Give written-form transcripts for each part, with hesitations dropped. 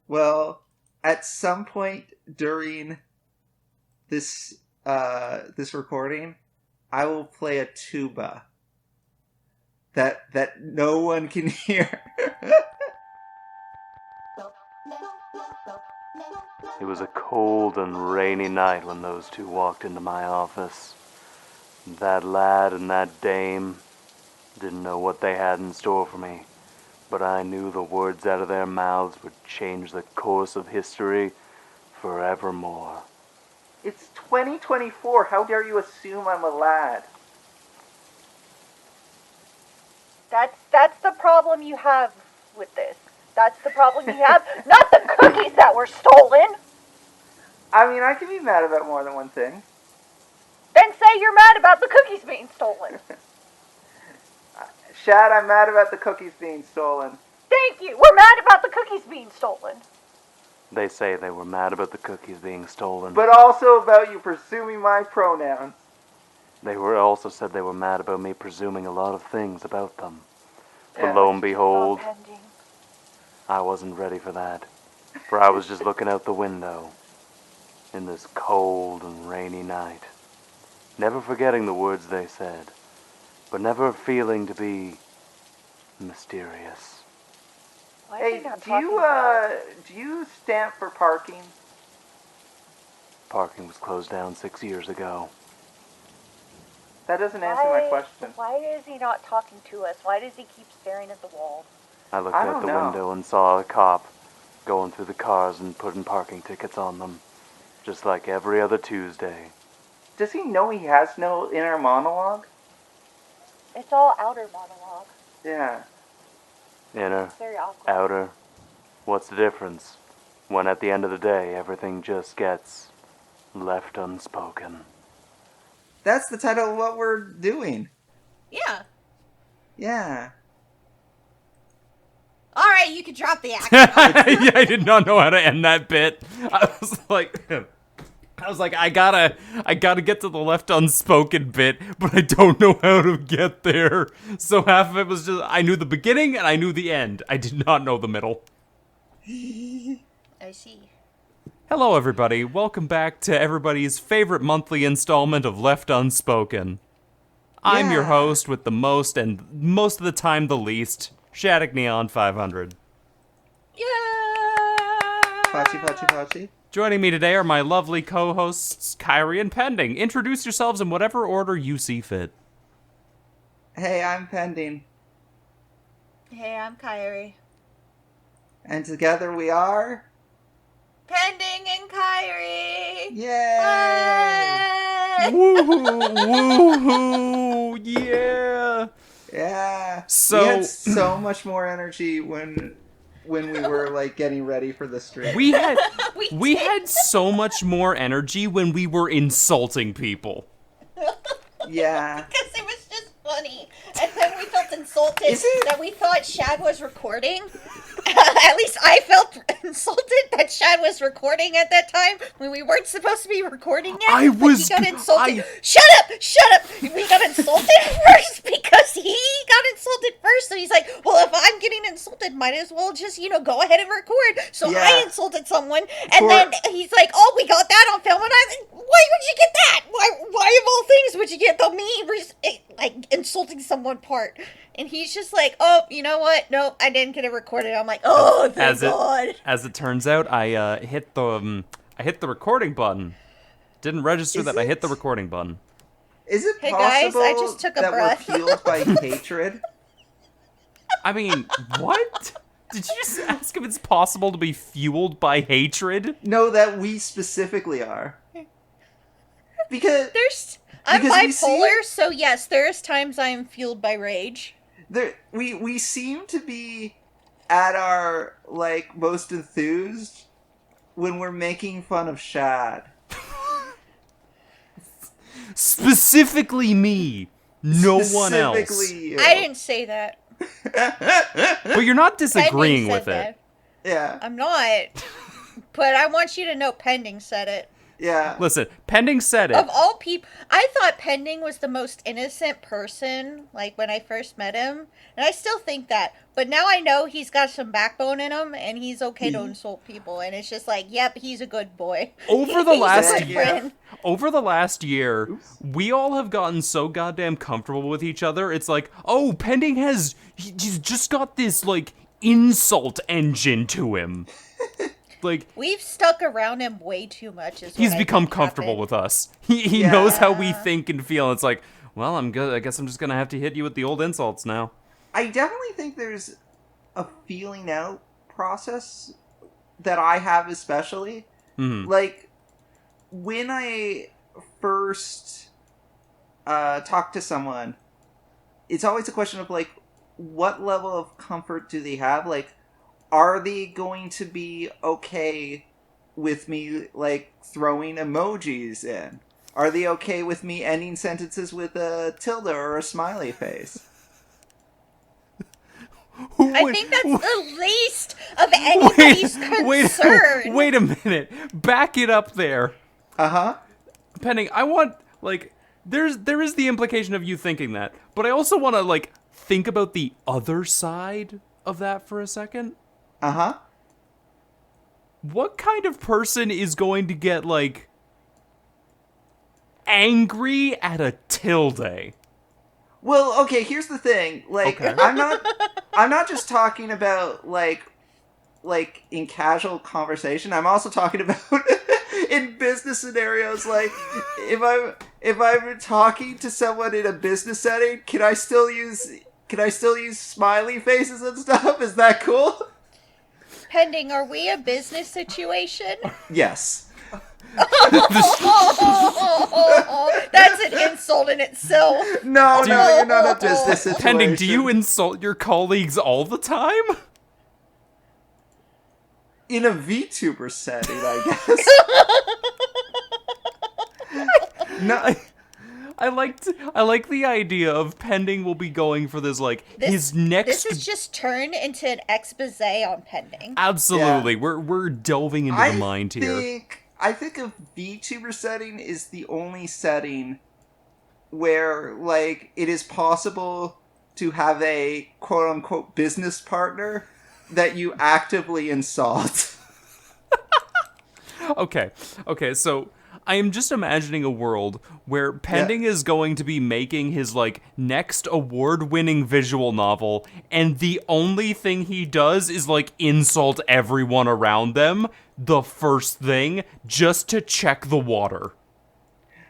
Well, at some point during this this recording, I will play a tuba that no one can hear. It was a cold and rainy night when those two walked into my office. That lad and that dame didn't know what they had in store for me, but I knew the words out of their mouths would change the course of history forevermore. It's 2024. How dare you assume I'm a lad? That's the problem you have with this. That's the problem you have. Not the cookies that were stolen. I mean, I can be mad about more than one thing. Then say you're mad about the cookies being stolen. Shad, I'm mad about the cookies being stolen. Thank you. We're mad about the cookies being stolen. They say they were mad about the cookies being stolen. But also about you presuming my pronouns. They also said they were mad about me presuming a lot of things about them. But Yeah. lo and behold, Pending. I wasn't ready for that. For I was just looking out the window in this cold and rainy night, never forgetting the words they said, but never feeling to be mysterious. Why Hey, are you not do talking about you do you stamp for parking? Parking was closed down 6 years ago. That doesn't answer my question. Why is he not talking to us? Why does he keep staring at the wall? I looked I out don't the know. window and saw a cop going through the cars and putting parking tickets on them, just like every other Tuesday. Does he know he has no inner monologue? It's all outer monologue. Yeah. Inner, It's very awkward. outer, what's the difference? When at the end of the day, everything just gets left unspoken. That's the title of what we're doing. Yeah. Yeah. All right, you can drop the act. Yeah, I did not know how to end that bit. I was like, I gotta get to the left unspoken bit, but I don't know how to get there. So half of it was just, I knew the beginning and I knew the end. I did not know the middle. I see. Hello, everybody. Welcome back to everybody's favorite monthly installment of Left Unspoken. I'm your Yeah. host with the most and most of the time the least, Shattuck Neon 500. Yeah. Pachi, pachi, pachi. Joining me today are my lovely co-hosts, Kyrie and Pending. Introduce yourselves in whatever order you see fit. Hey, I'm Pending. Hey, I'm Kyrie. And together we are... Pending and Kyrie. Yay! Woohoo! Woohoo! Yeah! Yeah. So- we had so much more energy when we were like getting ready for the stream. We had We had so much more energy when we were insulting people. Yeah. Because it was just funny. And then we felt insulted Is it? that we thought Shad was recording. At least I felt insulted that Shad was recording at that time when we weren't supposed to be recording yet. I but was- He got insulted. I- Shut up! Shut up! We got insulted first because he got insulted first. So he's like, well, if I'm getting insulted, might as well just, go ahead and record. So Yeah. I insulted someone. And For- then he's like, oh, we got that on film. And I'm like, why would you get that? Why of all things would you get the insulting someone part? And he's just like, oh, you know what? No, I didn't get it recorded. I'm like, oh, thank God. As it turns out, I hit the recording button. Didn't register Is that I hit the it? recording button. Is it Hey, guys, possible I just took a that breath. we're fueled by hatred? I mean, what? Did you just ask if it's possible to be fueled by hatred? No, that we specifically are. Because I'm Because we see- bipolar, so yes, there's times I'm fueled by rage. we seem to be at our like most enthused when we're making fun of Shad. Specifically me. No one else. Specifically you. I didn't say that. But you're not Pending disagreeing said with it. that. Yeah. I'm not. But I want you to know Pending said it. Yeah. Listen, Pending said it. Of all people, I thought Pending was the most innocent person, like when I first met him. And I still think that. But now I know he's got some backbone in him and he's okay to insult people. And it's just like, yep, he's a good boy. Over the He's a last good year- friend. Over the last year, we all have gotten so goddamn comfortable with each other. It's like, oh, Pending he's just got this, like, insult engine to him. Like, We've stuck around him way too much. he's become comfortable with us. He knows how we think and feel. It's like, well, I'm good. I guess I'm just gonna have to hit you with the old insults now. I definitely think there's a feeling out process that I have, especially. Like, when I first talk to someone, it's always a question of, like, what level of comfort do they have? Like, are they going to be okay with me, like, throwing emojis in? Are they okay with me ending sentences with a tilde or a smiley face? I think that's the least of anybody's concern. Wait a minute. Back it up there. Uh-huh. Pending, I want, like, there is the implication of you thinking that, but I also want to, like, think about the other side of that for a second. Uh-huh. What kind of person is going to get, like, angry at a tilde? Well, okay, here's the thing. Like, Okay. I'm not just talking about, like in casual conversation. I'm also talking about in business scenarios. Like, if I'm talking to someone in a business setting, can I still use smiley faces and stuff? Is that cool? Pending, are we a business situation? Yes. That's an insult in itself. No, you're not a business situation. Pending, do you insult your colleagues all the time? In a VTuber setting, I guess. No. I like the idea of Pending will be going for this, like, his next. This has just turned into an expose on Pending. Absolutely, Yeah. we're delving into the mind here. I think a VTuber setting is the only setting where, like, it is possible to have a quote-unquote business partner that you actively insult. Okay, so I am just imagining a world where Pending is going to be making his, like, next award-winning visual novel, and the only thing he does is, like, insult everyone around them, the first thing, just to check the water.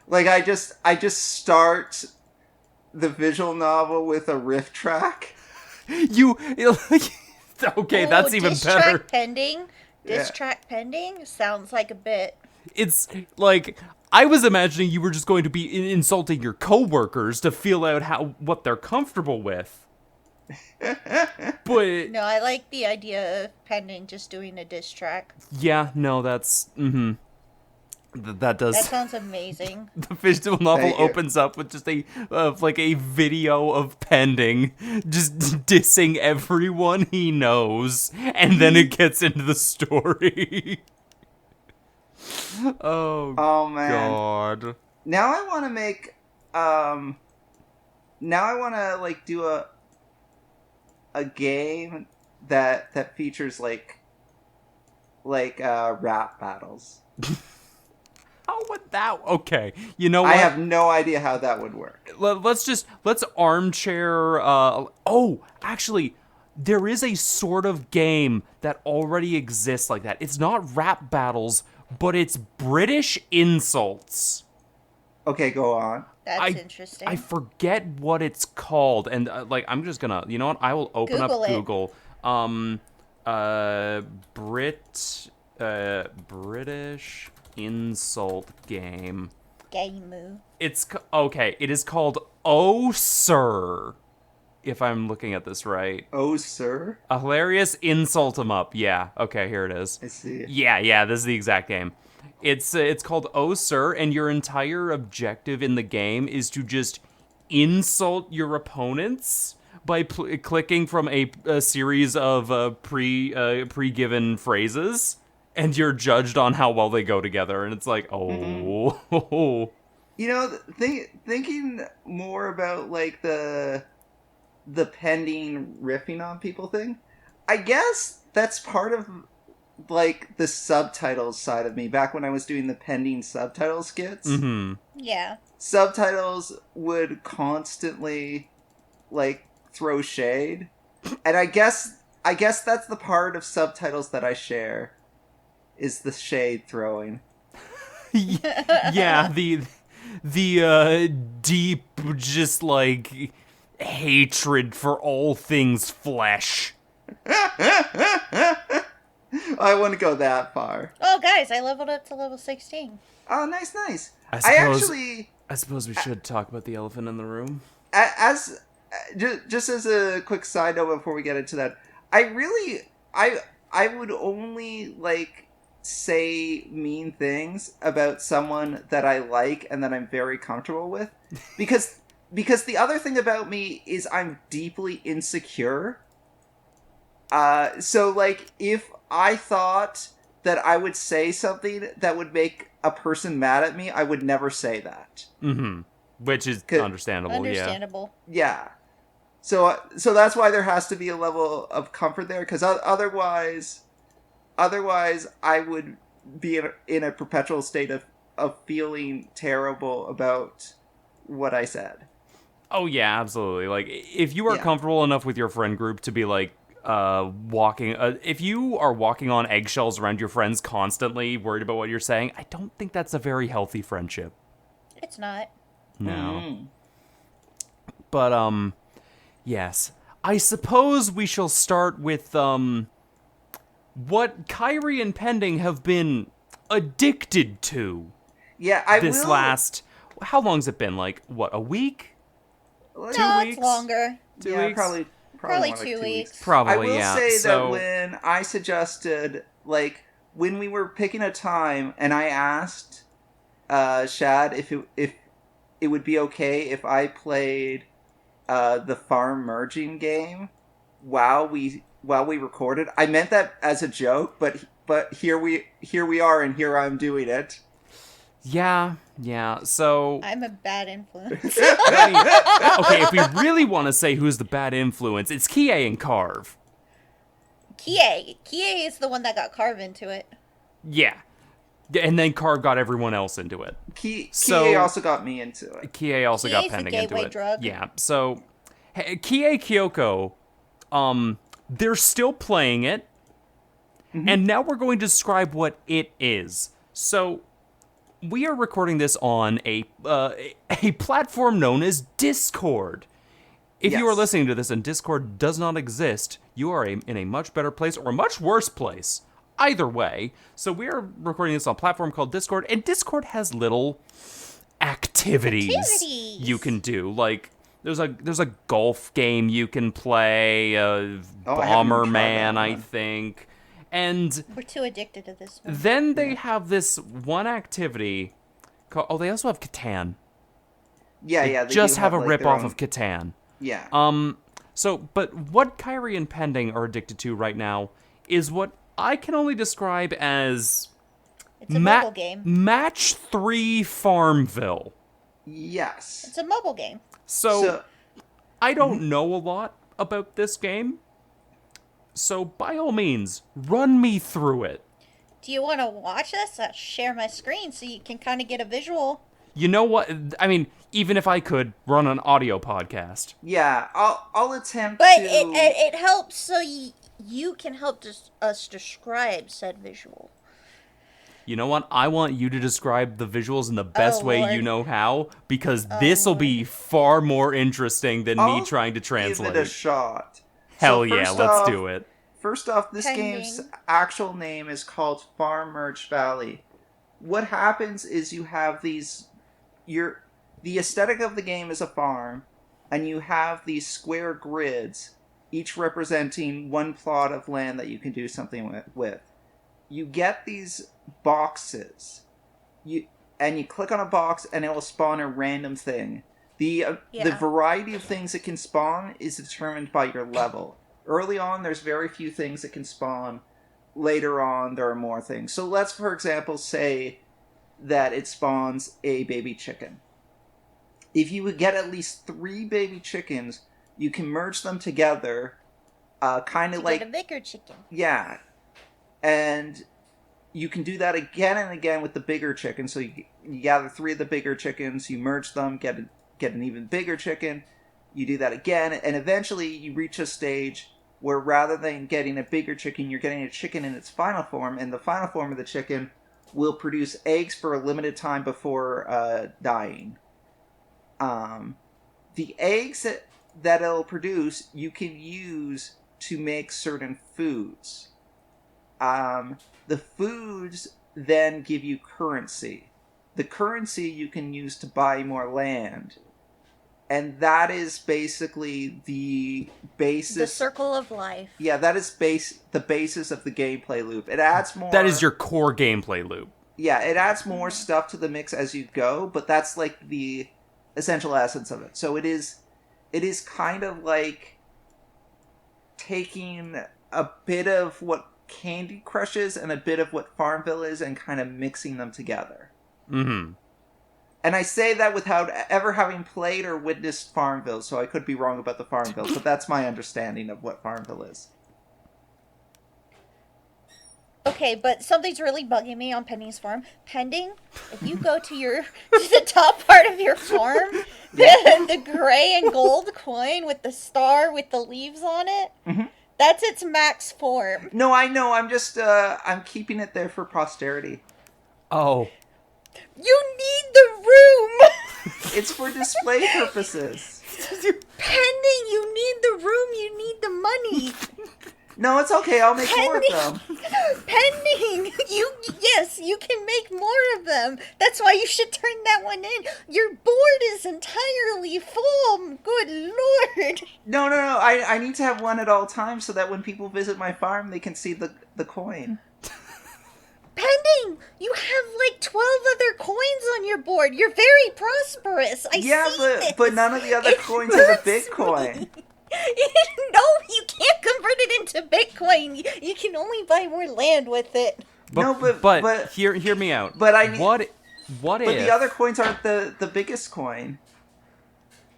Like, I just start the visual novel with a riff track. Okay, that's even diss better. Track pending. Diss track pending sounds like a bit. It's like, I was imagining you were just going to be insulting your coworkers to feel out what they're comfortable with. But No, I like the idea of pending just doing a diss track. yeah, no, that's that does. That sounds amazing. The visual novel Thank you. opens up with just like a video of Pending just dissing everyone he knows, and then it gets into the story. Oh man. God. Now I want to make now I want to, like, do a game that features like rap battles. How would that? Okay, you know what? I have no idea how that would work. Let's armchair. Actually, there is a sort of game that already exists like that. It's not rap battles, but it's British insults. Okay, go on. That's interesting. I forget what it's called, and like, I'm just gonna, you know what? I will open Google up it. Google. British insult game. Game. It's okay. It is called Oh Sir, if I'm looking at this right. Oh, sir. A hilarious insult 'em up. Yeah. Okay, here it is. I see. Yeah. This is the exact game. It's called Oh Sir, and your entire objective in the game is to just insult your opponents by clicking from a series of pre-given phrases, and you're judged on how well they go together, and it's like, oh. You know, thinking more about like the pending riffing on people thing, I guess that's part of like the subtitles side of me. Back when I was doing the pending subtitle skits, Yeah. subtitles would constantly like throw shade, and I guess that's the part of subtitles that I share, is the shade throwing. Yeah, the deep, just like hatred for all things flesh. I wouldn't go that far. Oh, guys, I leveled up to level 16. Oh, nice. I suppose we should talk about the elephant in the room. Just as a quick side note before we get into that, I would only like say mean things about someone that I like and that I'm very comfortable with, because the other thing about me is I'm deeply insecure. So like if I thought that I would say something that would make a person mad at me, I would never say that. Mm-hmm. Which is understandable. Yeah. So that's why there has to be a level of comfort there, because otherwise I would be in a perpetual state of feeling terrible about what I said. Oh yeah, absolutely. Like if you are comfortable enough with your friend group to be like if you are walking on eggshells around your friends constantly, worried about what you're saying, I don't think that's a very healthy friendship. It's not. No. But yes. I suppose we shall start with what Kyrie and Pending have been addicted to. Yeah, How long's it been? Like, what, a week? 2 weeks? It's longer. 2 weeks? Probably Probably 2 weeks. Probably, I will yeah. say that when I suggested, like, when we were picking a time, and I asked Shad if it would be okay if I played the farm merging game while we recorded, I meant that as a joke, but here we are, and here I'm doing it. Yeah, so... I'm a bad influence. Okay, if we really want to say who's the bad influence, it's Kie and Carve. Kie is the one that got Carve into it. Yeah. And then Carve got everyone else into it. Kie also got me into it. Kie also got Pending into it. Drug. Yeah, so... Kie Kyoko, they're still playing it, and now we're going to describe what it is. So... we are recording this on a platform known as Discord. If you are listening to this and Discord does not exist, you are in a much better place or a much worse place. Either way. So we are recording this on a platform called Discord, and Discord has little activities you can do. Like, there's a golf game you can play, Bomberman, I think. And we're too addicted to this one. Then they have this one activity called... oh, they also have Catan. Yeah, they just have a rip-off of Catan. Yeah. But what Kyrie and Pending are addicted to right now is what I can only describe as... it's a mobile game. Match 3 Farmville. Yes. It's a mobile game. So I don't know a lot about this game. So, by all means, run me through it. Do you want to watch this? I'll share my screen so you can kind of get a visual. You know what? I mean, even if I could run an audio podcast. Yeah, I'll attempt but to... But it helps so you can help us describe said visual. You know what? I want you to describe the visuals in the best way you know how, because this will be far more interesting than me trying to translate. Give it a shot. Hell yeah, let's do it. First off, this game's actual name is called Farm Merge Valley. What happens is you have these... the aesthetic of the game is a farm, and you have these square grids, each representing one plot of land that you can do something with. You get these boxes, and you click on a box, and it will spawn a random thing. The variety of things it can spawn is determined by your level. Early on, there's very few things that can spawn. later on there are more things. So let's, for example, say that it spawns a baby chicken. If you would get at least 3 baby chickens, you can merge them together, kind of like... get a bigger chicken. Yeah. And you can do that again and again with the bigger chicken. So you gather 3 of the bigger chickens, you merge them, get an even bigger chicken. You do that again, and eventually you reach a stage where rather than getting a bigger chicken, you're getting a chicken in its final form, and the final form of the chicken will produce eggs for a limited time before dying. The eggs that it'll produce, you can use to make certain foods. The foods then give you currency. The currency you can use to buy more land. And that is basically the basis... The circle of life. Yeah, that is the basis of the gameplay loop. It adds more... That is your core gameplay loop. Yeah, it adds more stuff to the mix as you go, but that's like the essential essence of it. So it is kind of like taking a bit of what Candy Crush is and a bit of what Farmville is and kind of mixing them together. Mm-hmm. And I say that without ever having played or witnessed Farmville, so I could be wrong about the Farmville, but that's my understanding of what Farmville is. Okay, but something's really bugging me on Penny's farm. Pending, if you go to the top part of your farm, the gray and gold coin with the star with the leaves on it, that's its max form. No, I know. I'm just I'm keeping it there for posterity. Oh. You need the room. It's for display purposes. Pending, you need the room. You need the money. No, it's okay. I'll make more of them. Pending! You can make more of them. That's why you should turn that one in. Your board is entirely full. Good lord. No. I need to have one at all times so that when people visit my farm, they can see the coin. Pending! You have like 12 other coins on your board. You're very prosperous. I see but none of the other coins are the Bitcoin. No, you can't convert it into Bitcoin. You can only buy more land with it. But hear me out. But what if the other coins aren't the biggest coin?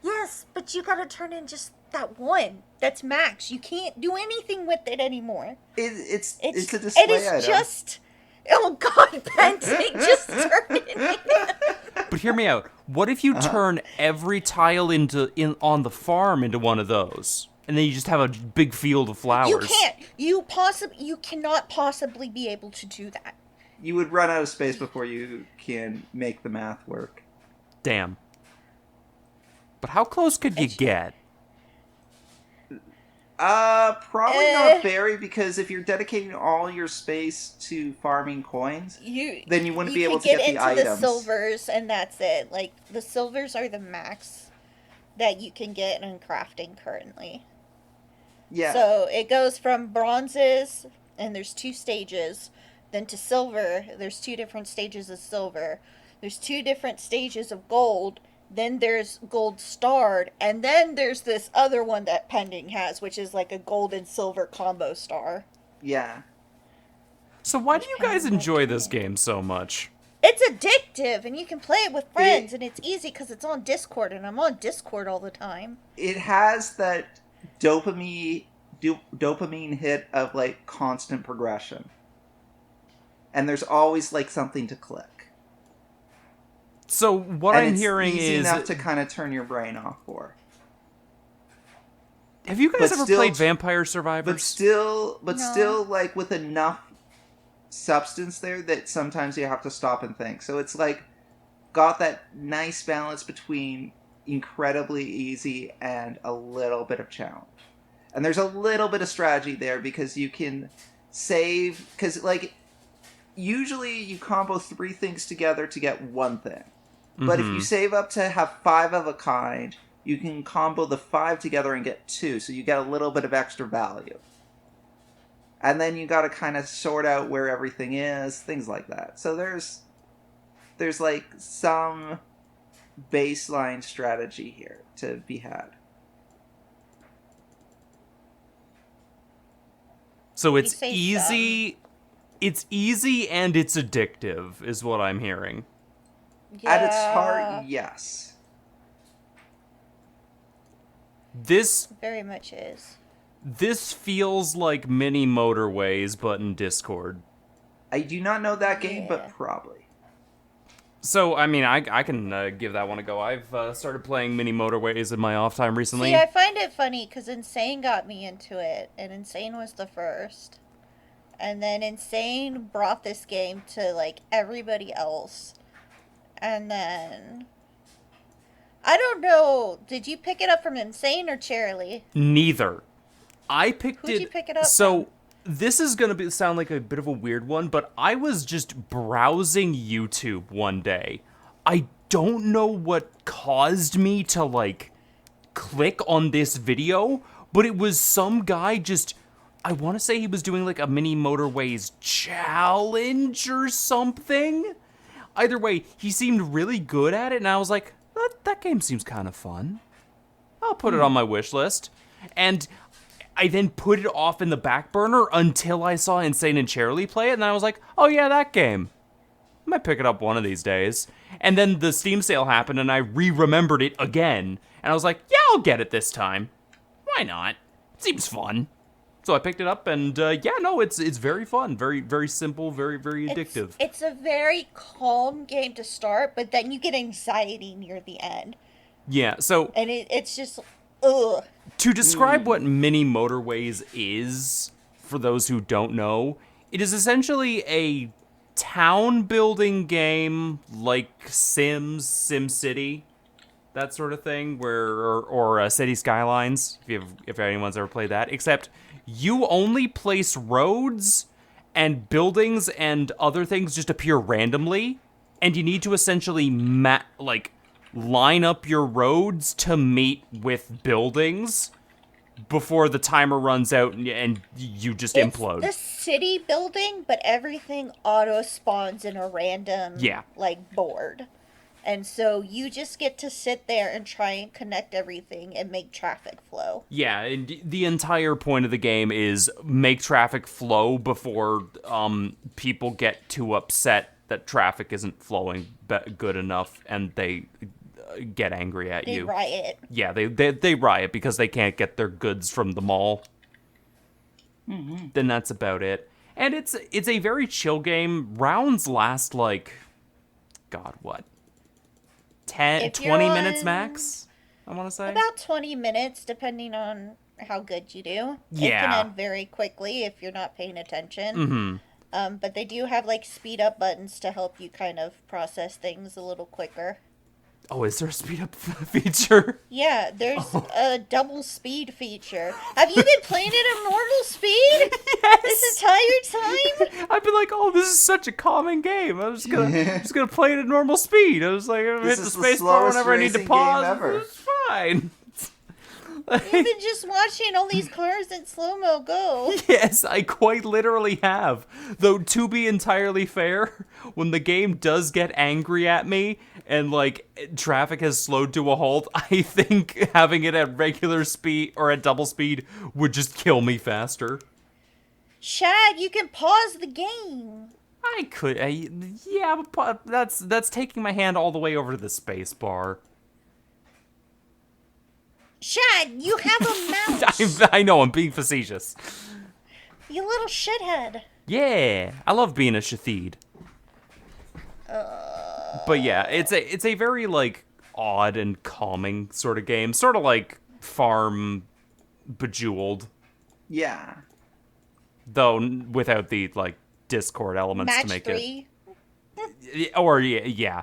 Yes, but you gotta turn in just that one. That's max. You can't do anything with it anymore. It's a display item. It is just... Oh god, Pending, just turn it in. But hear me out. What if you turn every tile on the farm into one of those, and then you just have a big field of flowers? You can't. You cannot possibly be able to do that. You would run out of space before you can make the math work. Damn. But how close could you get? Probably not very, because if you're dedicating all your space to farming coins, then you wouldn't be able to get the items. You can get into the silvers, and that's it. Like, the silvers are the max that you can get in crafting currently. Yeah. So, it goes from bronzes, and there's 2 stages, then to silver, there's 2 different stages of silver. There's 2 different stages of gold. Then there's gold starred, and then there's this other one that Pending has, which is like a gold and silver combo star. Yeah. So why do you guys enjoy this game so much? It's addictive, and you can play it with friends, and it's easy because it's on Discord, and I'm on Discord all the time. It has that dopamine hit of like constant progression. And there's always like something to click. So what I'm hearing is... is... enough to kind of turn your brain off for. Have you guys ever played Vampire Survivors? But still, like, with enough substance there that sometimes you have to stop and think. So it's like, got that nice balance between incredibly easy and a little bit of challenge. And there's a little bit of strategy there because you can save... Because, like, usually you combo 3 things together to get one thing. But if you save up to have 5 of a kind, you can combo the 5 together and get 2, so you get a little bit of extra value. And then you gotta kind of sort out where everything is, things like that. So there's like some baseline strategy here to be had. So it's easy It's easy and it's addictive, is what I'm hearing. Yeah. At its heart, yes. This very much is. This feels like mini Motorways, but in Discord. I do not know that game, Yeah. but probably. So, I mean, I can give that one a go. I've started playing mini Motorways in my off time recently. See, I find it funny because Insane got me into it, and Insane was the first. And then Insane brought this game to, like, everybody else. And then... I don't know, did you pick it up from Insane or Charlie? Neither. I picked Who'd it... you pick it up So, this is going to sound like a bit of a weird one, but I was just browsing YouTube one day. I don't know what caused me to, like, click on this video, but it was some guy just... I want to say he was doing, like, a mini Motorways challenge or something. Either way, he seemed really good at it, and I was like, that game seems kind of fun. I'll put it on my wish list. And I then put it off in the back burner until I saw Insane and Charlie play it, and then I was like, oh yeah, that game. I might pick it up one of these days. And then the Steam sale happened, and I re-remembered it again. And I was like, yeah, I'll get it this time. Why not? It seems fun. So I picked it up, and it's very fun. Very, very simple, very, very addictive. It's a very calm game to start, but then you get anxiety near the end. Yeah, so... And it's just, ugh. To describe what Mini Motorways is, for those who don't know, it is essentially a town-building game like Sims, SimCity, that sort of thing, or City Skylines, if anyone's ever played that, except you only place roads and buildings and other things just appear randomly, and you need to essentially line up your roads to meet with buildings before the timer runs out and you just implode. It's the city building, but everything auto spawns in a random board. And so you just get to sit there and try and connect everything and make traffic flow. Yeah, and the entire point of the game is make traffic flow before people get too upset that traffic isn't flowing good enough and they get angry at you. They riot. Yeah, they riot because they can't get their goods from the mall. Mm-hmm. Then that's about it. And it's a very chill game. Rounds last 20 minutes max, I want to say. About 20 minutes, depending on how good you do. Yeah. It can end very quickly if you're not paying attention. Mm-hmm. But they do have, speed up buttons to help you kind of process things a little quicker. Oh, is there a speed up feature? Yeah, there's a double speed feature. Have you been playing it at normal speed? Yes. This entire time? I've been like, oh, this is such a calming game. I'm just gonna play it at normal speed. I was like, I'm gonna hit the space bar whenever I need to pause. It's fine. You've been just watching all these cars in slow-mo go. Yes, I quite literally have. Though, to be entirely fair, when the game does get angry at me and, traffic has slowed to a halt, I think having it at regular speed or at double speed would just kill me faster. Shad, you can pause the game. I could, yeah, but that's taking my hand all the way over to the space bar. Shad, you have a mouse. I know, I'm being facetious. You little shithead. Yeah, I love being a shatheed. But yeah, it's a very odd and calming sort of game, sort of like Farm Bejeweled. Yeah. Though without the Discord elements Match to make 3. it. Or yeah.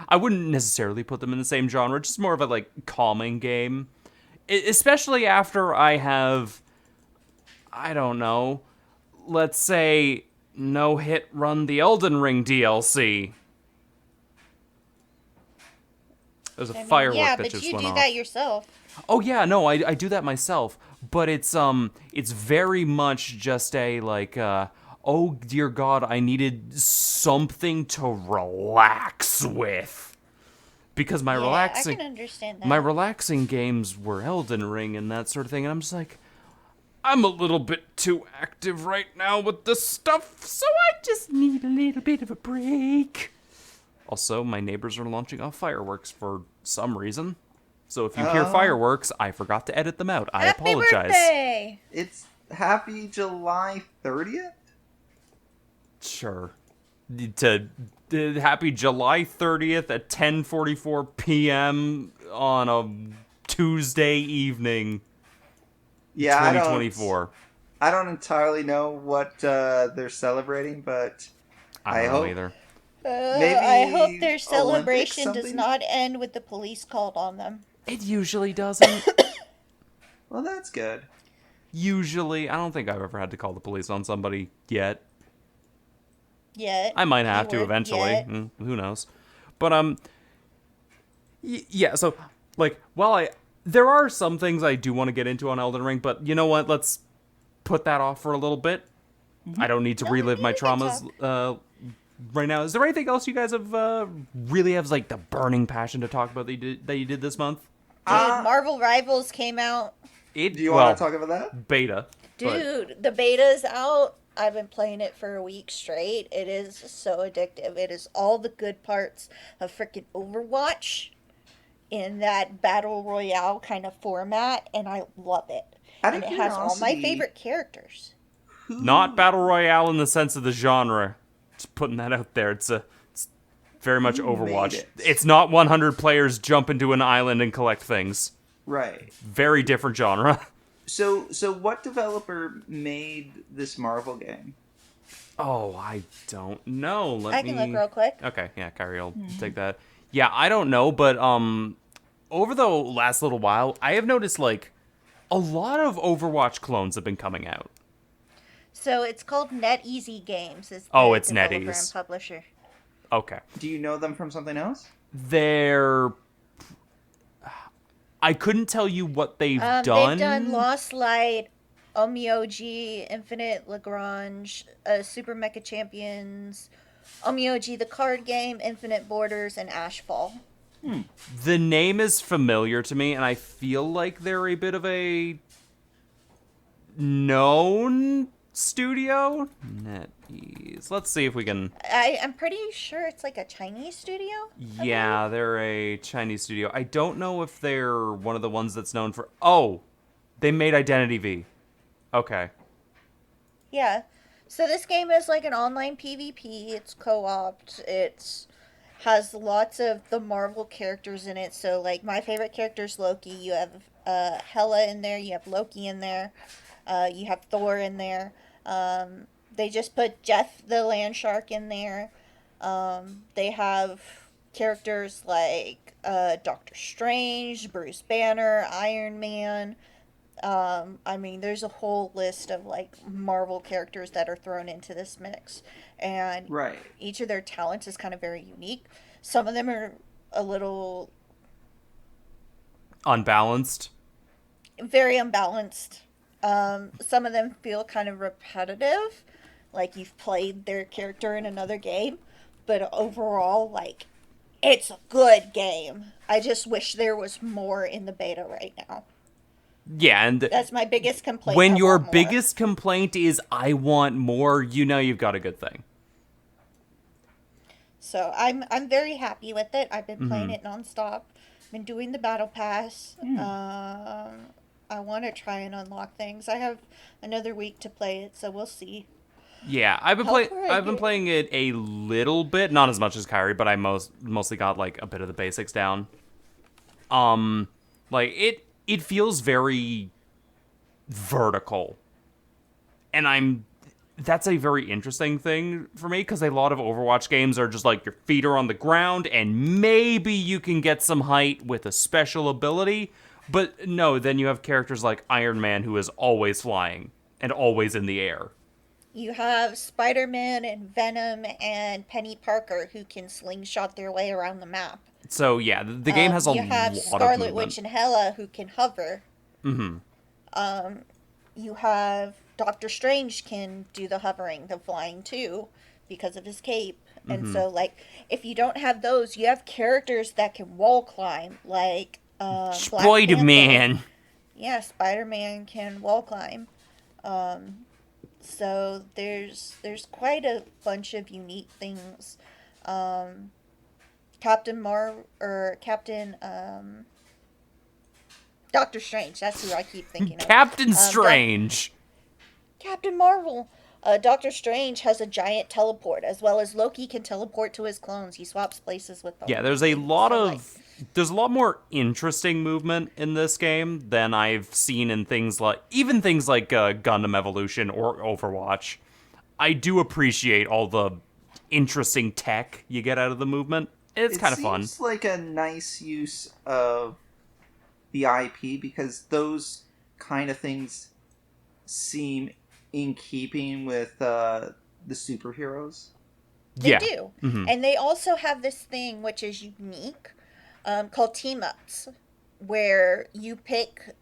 I wouldn't necessarily put them in the same genre, just more of a calming game. Especially after I have, I don't know, let's say no hit run the Elden Ring DLC. There's a firework that just went off. Yeah, but you do that yourself. Oh yeah, no, I do that myself, but it's very much just a oh dear God, I needed something to relax with. Because my I can understand that. my relaxing games were Elden Ring and that sort of thing, and I'm just like, I'm a little bit too active right now with this stuff, so I just need a little bit of a break. Also, my neighbors are launching off fireworks for some reason. So if you hear fireworks, I forgot to edit them out. I apologize. Happy birthday! It's Happy July 30th? Sure. Happy July 30th at 10:44 p.m. on a Tuesday evening. Yeah, 2024. I don't entirely know what they're celebrating, but I don't know hope either. maybe I hope their Olympics celebration does something? not end with the police called on them. It usually doesn't. Well, that's good. Usually, I don't think I've ever had to call the police on somebody yet. Yet. I might have to Keyword, eventually. yet. Who knows? But yeah. So like, there are some things I do want to get into on Elden Ring, but you know what? Let's put that off for a little bit. I don't need to relive my traumas right now. Is there anything else you guys have really have like the burning passion to talk about that you did this month? Dude, Marvel Rivals came out. Do you want to talk about that? Beta. Dude, the beta's out. I've been playing it for a week straight. It is so addictive. It is all the good parts of freaking Overwatch in that battle royale kind of format, and I love it. Out And of it has all my curiosity, favorite characters. Not battle royale in the sense of the genre. Just putting that out there. It's very much Overwatch. it? It's not 100 players jump into an island and collect things. Right. Very different genre. So what developer made this Marvel game? Oh, I don't know. I can look real quick. Okay, yeah, Kyrie will take that. Yeah, I don't know, but over the last little while, I have noticed like a lot of Overwatch clones have been coming out. So it's called NetEase Games. Is the Oh, it's developer NetEase. and publisher. Okay. Do you know them from something else? I couldn't tell you what they've done. They've done Lost Light, Omyoji, Infinite Lagrange, Super Mecha Champions, Omyoji the card game, Infinite Borders, and Ashfall. The name is familiar to me, and I feel like they're a bit of a known studio. NetEase. Let's see if we can. I'm pretty sure it's like a Chinese studio. Yeah, they're a Chinese studio. I don't know if they're one of the ones that's known for. Oh, they made Identity V. Okay. Yeah. So this game is like an online PvP. It's co-oped. It's has lots of the Marvel characters in it. So like my favorite character is Loki. You have Hela in there. You have Loki in there. You have Thor in there. They just put Jeff the Land Shark in there. They have characters like Doctor Strange, Bruce Banner, Iron Man. I mean, there's a whole list of like Marvel characters that are thrown into this mix, and Right. each of their talents is kind of very unique. Some of them are a little Unbalanced. very unbalanced. Some of them feel kind of repetitive, like you've played their character in another game, but overall, like, it's a good game. I just wish there was more in the beta right now. Yeah, and That's my biggest complaint. when I your want more. biggest complaint is I want more, you know you've got a good thing. So I'm very happy with it. I've been playing Mm-hmm. it nonstop. Been doing the battle pass. I want to try and unlock things. I have another week to play it, so we'll see. Yeah, I've been playing it a little bit, not as much as Kyrie, but I mostly got like a bit of the basics down. Like it feels very vertical. And that's a very interesting thing for me because a lot of Overwatch games are just like your feet are on the ground and maybe you can get some height with a special ability. But no, then you have characters like Iron Man who is always flying and always in the air. You have Spider-Man and Venom and Penny Parker who can slingshot their way around the map. So yeah, the game has a lot of movement. You have Scarlet Witch and Hela who can hover. Mm-hmm. You have Doctor Strange can do the hovering, the flying too, because of his cape. And so, like, if you don't have those, you have characters that can wall climb, like Black Panther. Spider-Man. Yeah, Spider-Man can wall climb. So there's quite a bunch of unique things. Um, Captain Doctor Strange. That's who I keep thinking of. Captain Strange. Captain Marvel. Doctor Strange has a giant teleport, as well as Loki can teleport to his clones. He swaps places with them. Yeah, there's a lot more interesting movement in this game than I've seen in things like Gundam Evolution or Overwatch. I do appreciate all the interesting tech you get out of the movement. It's kind of fun. It seems like a nice use of the IP because those kind of things seem in keeping with the superheroes. They do. Mm-hmm. And they also have this thing which is unique called team-ups, where you pick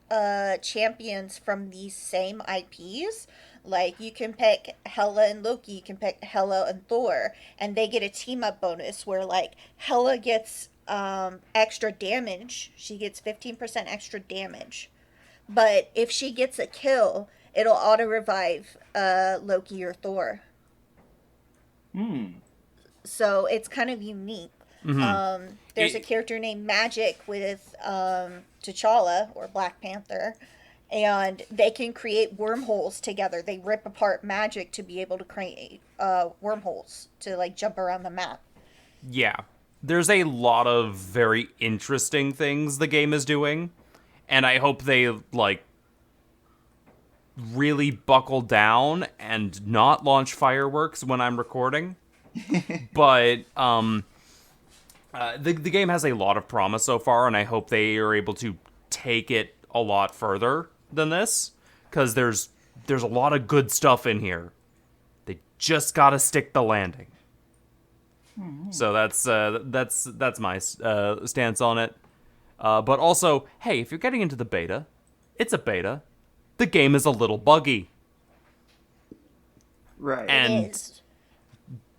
champions from these same IPs. Like, you can pick Hela and Loki, you can pick Hela and Thor, and they get a team-up bonus where, like, Hela gets extra damage. She gets 15% extra damage. But if she gets a kill, it'll auto-revive Loki or Thor. So it's kind of unique. Mm-hmm. There's a character named Magic with T'Challa, or Black Panther, and they can create wormholes together. They rip apart magic to be able to create wormholes to, like, jump around the map. Yeah. There's a lot of very interesting things the game is doing, and I hope they, like, really buckle down and not launch fireworks when I'm recording. But the game has a lot of promise so far, and I hope they are able to take it a lot further than this, because there's a lot of good stuff in here. They just gotta stick the landing. So that's my stance on it. But also, hey, if you're getting into the beta, it's a beta. The game is a little buggy. Right. And it is.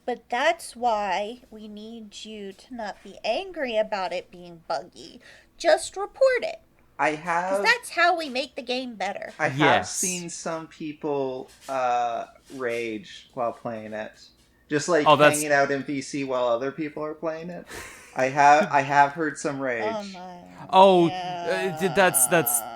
But that's why we need you to not be angry about it being buggy. Just report it. Because that's how we make the game better. I have seen some people rage while playing it. Just like hanging out in VC while other people are playing it. I have heard some rage.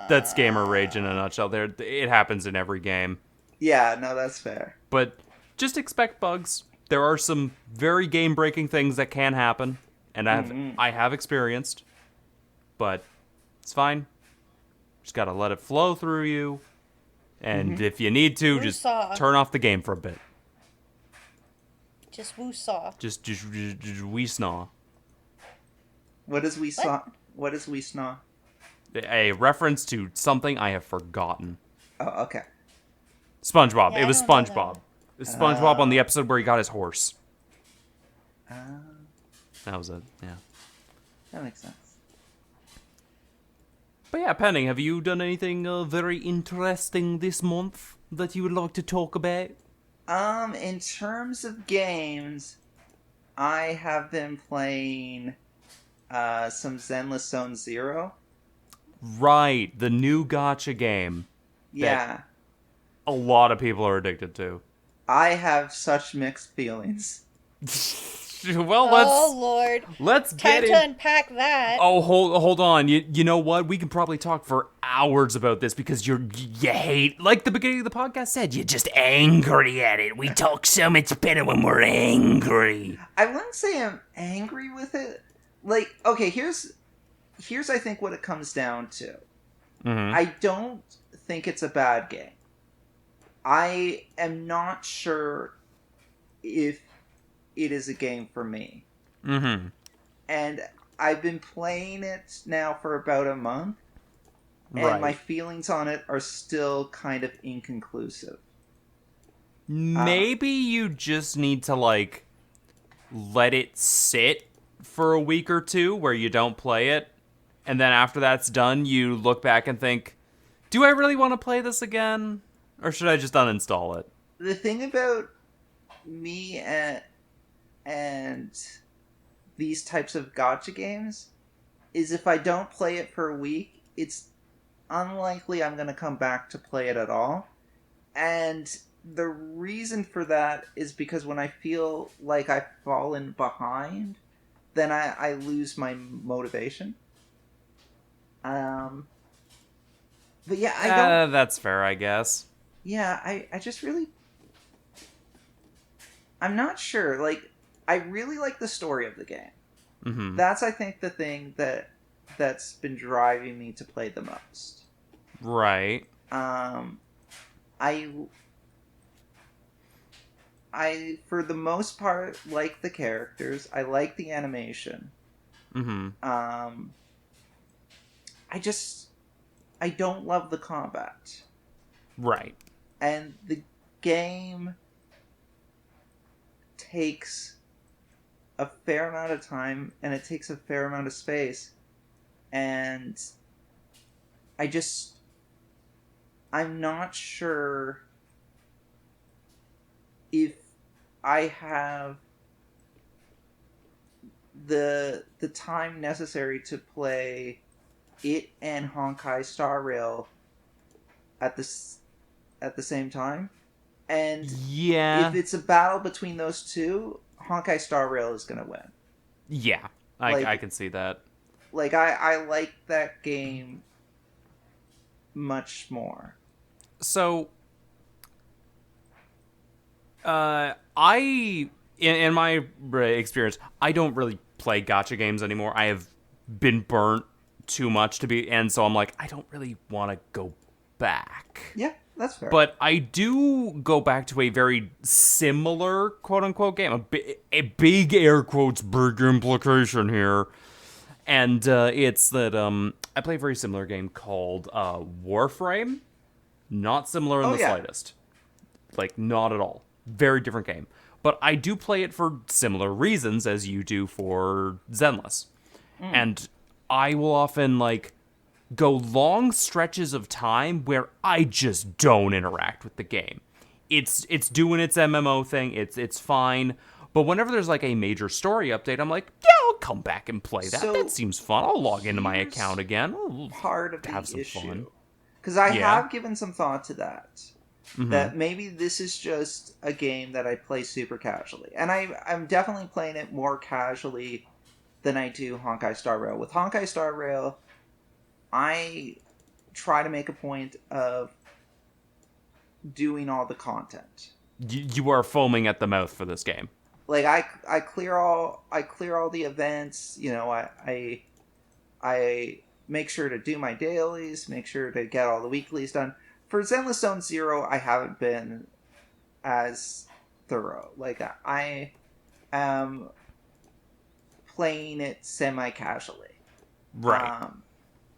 That's gamer rage in a nutshell. It happens in every game. Yeah, no, that's fair. But just expect bugs. There are some very game-breaking things that can happen, and I have experienced. But it's fine. Just gotta let it flow through you, and if you need to, just turn off the game for a bit. Just woo-saw. Just wee-snaw. What is wee-saw? What is wee-snaw? A reference to something I have forgotten. Oh, okay. SpongeBob. Yeah, it was SpongeBob. It was SpongeBob on the episode where he got his horse. That was it, yeah. That makes sense. But yeah, Penny, have you done anything very interesting this month that you would like to talk about? In terms of games, I have been playing some Zenless Zone Zero. Right, the new gacha game. Yeah. A lot of people are addicted to. I have such mixed feelings. Well, let's time to unpack that. Oh, hold on. You know what? We can probably talk for hours about this because you hate, like the beginning of the podcast said, you're just angry at it. We talk so much better when we're angry. I wouldn't say I'm angry with it. Like, okay, here's I think what it comes down to. Mm-hmm. I don't think it's a bad game. I am not sure if it is a game for me. Mm-hmm. And I've been playing it now for about a month, and my feelings on it are still kind of inconclusive. Maybe you just need to, like, let it sit for a week or two where you don't play it, and then after that's done, you look back and think, do I really want to play this again? Or should I just uninstall it? The thing about me and these types of gacha games is if I don't play it for a week, it's unlikely I'm going to come back to play it at all. And the reason for that is because when I feel like I've fallen behind, then I lose my motivation. But yeah, I don't... That's fair, I guess. Yeah, I just really... I'm not sure. Like, I really like the story of the game. Mm-hmm. That's, I think, the thing that's been driving me to play the most. Right. I, for the most part, like the characters. I like the animation. Mm-hmm. I don't love the combat. Right. And the game takes a fair amount of time, and it takes a fair amount of space. And I'm not sure if I have the time necessary to play it and Honkai Star Rail at the same time. And yeah, if it's a battle between those two, Honkai Star Rail is going to win. Yeah, I can see that. Like, I like that game much more. So, in my experience, I don't really play gacha games anymore. I have been burnt too much and so I'm like, I don't really want to go back. Yeah, that's fair. But I do go back to a very similar quote-unquote game, a big air quotes big implication here. And it's that I play a very similar game called Warframe. Not similar in the slightest. Like, not at all. Very different game. But I do play it for similar reasons as you do for Zenless. And I will often, like, go long stretches of time where I just don't interact with the game. It's doing its MMO thing. It's fine. But whenever there's, like, a major story update, I'm like, yeah, I'll come back and play that. That seems fun. I'll log into my account again. Part of have the some issue. fun. Because I have given some thought to that. Mm-hmm. That maybe this is just a game that I play super casually. And I'm definitely playing it more casually than I do Honkai Star Rail. With Honkai Star Rail, I try to make a point of doing all the content. You are foaming at the mouth for this game. Like, I clear all the events. You know, I make sure to do my dailies, make sure to get all the weeklies done. For Zenless Zone Zero, I haven't been as thorough. Like, I am playing it semi-casually. Right.